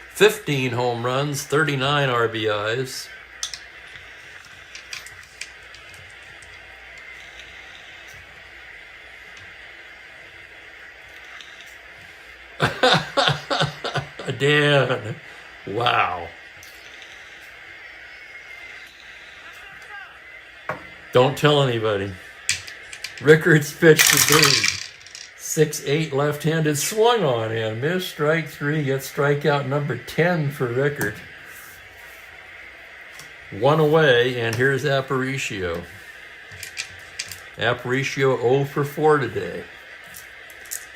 15 home runs, 39 RBIs. Dan, wow. Don't tell anybody. Rickards pitched to Boog. 6-8 left-handed, swung on and missed. Strike three, gets strikeout number 10 for Rickert. One away, and here's Aparicio. Aparicio 0 for 4 today.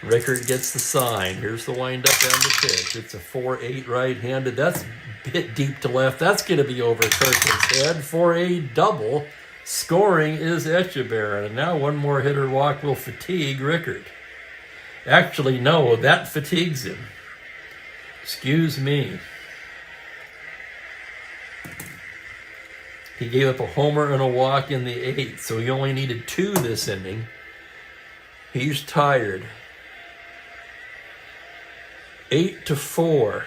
Rickert gets the sign. Here's the windup and the pitch. It's a 4-8 right-handed. That's hit deep to left. That's going to be over Kirkland's head. 4-8 double. Scoring is Echeverrin. And now one more hitter walk will fatigue Rickert. Actually, no, that fatigues him. Excuse me. He gave up a homer and a walk in the 8th, so he only needed 2 this inning. He's tired. 8-4.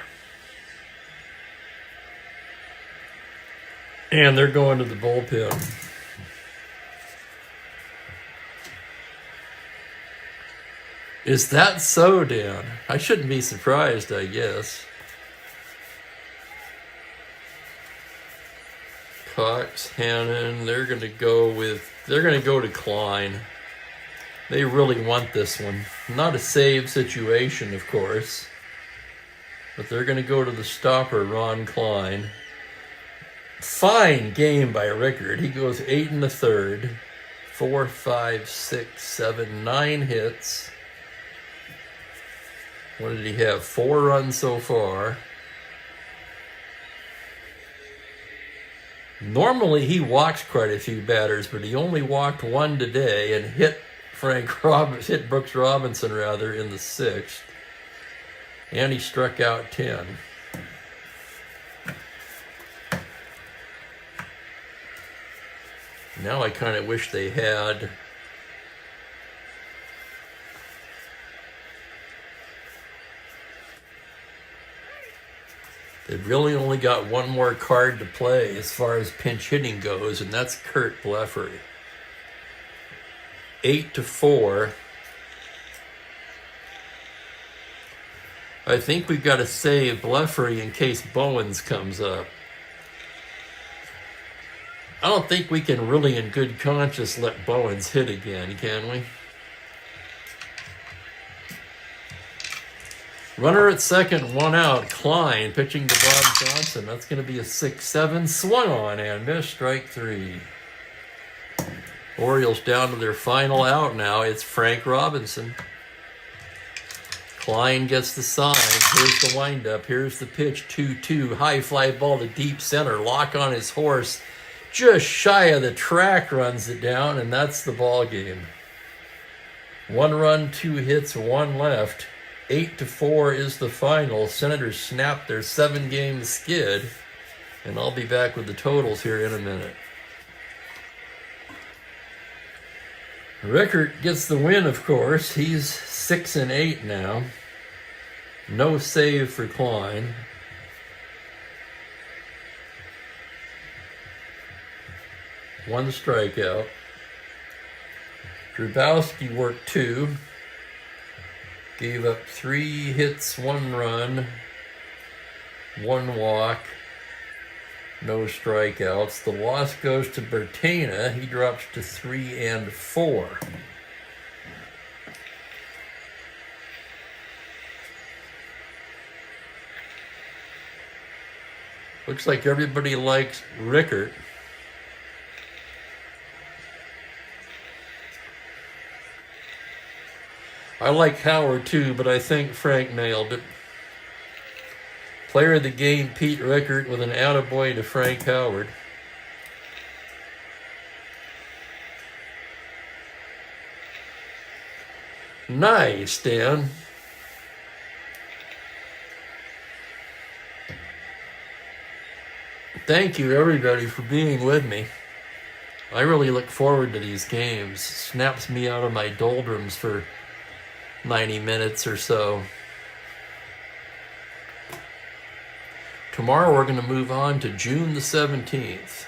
And they're going to the bullpen. Is that so, Dan? I shouldn't be surprised, I guess. Cox, Hannon, they're going to go to Klein. They really want this one. Not a save situation, of course. But they're going to go to the stopper, Ron Klein. Fine game by Rickert. He goes 8 1/3. 4, 5, 6, 7, 9 hits. What did he have? 4 runs so far. Normally he walks quite a few batters, but he only walked 1 today and hit Brooks Robinson in the 6th. And he struck out 10. Now I kind of wish they had they've really only got one more card to play as far as pinch hitting goes, and that's Kurt Blefary. 8-4. I think we've got to save Blefary in case Bowens comes up. I don't think we can really in good conscience let Bowens hit again, can we? Runner at second, 1 out. Klein pitching to Bob Johnson. That's going to be a 6-7. Swung on and missed. Strike 3. Orioles down to their final out now. It's Frank Robinson. Klein gets the sign. Here's the windup. Here's the pitch. 2-2. High fly ball to deep center. Lock on his horse. Just shy of the track, runs it down, and that's the ball game. 1 run, 2 hits, 1 left. 8-4 is the final. Senators snap their 7-game skid, and I'll be back with the totals here in a minute. Rickert gets the win, of course. He's 6-8 now. No save for Klein. One strikeout. Grabowski worked 2. Gave up 3 hits, 1 run, 1 walk, no strikeouts. The loss goes to Bertana. He drops to 3 and 4. Looks like everybody likes Rickert. I like Howard too, but I think Frank nailed it. Player of the game, Pete Rickert, with an attaboy to Frank Howard. Nice, Dan. Thank you, everybody, for being with me. I really look forward to these games. Snaps me out of my doldrums for 90 minutes or so. Tomorrow we're going to move on to June the 17th.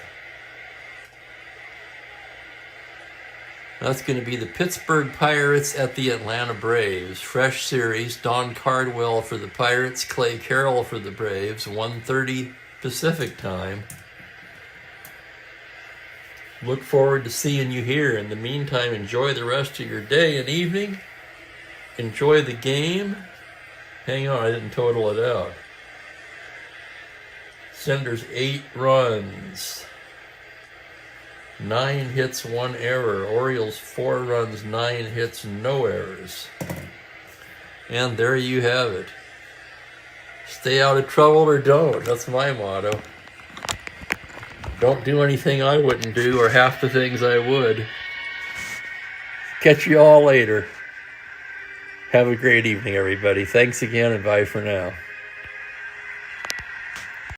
That's going to be the Pittsburgh Pirates at the Atlanta Braves. Fresh series. Don Cardwell for the Pirates, Clay Carroll for the Braves. 1:30 Pacific time. Look forward to seeing you here. In the meantime, enjoy the rest of your day and evening. Enjoy the game. Hang on, I didn't total it out. Senders 8 runs. 9 hits, 1 error. Orioles 4 runs, 9 hits, no errors. And there you have it. Stay out of trouble or don't. That's my motto. Don't do anything I wouldn't do or half the things I would. Catch you all later. Have a great evening, everybody. Thanks again, and bye for now.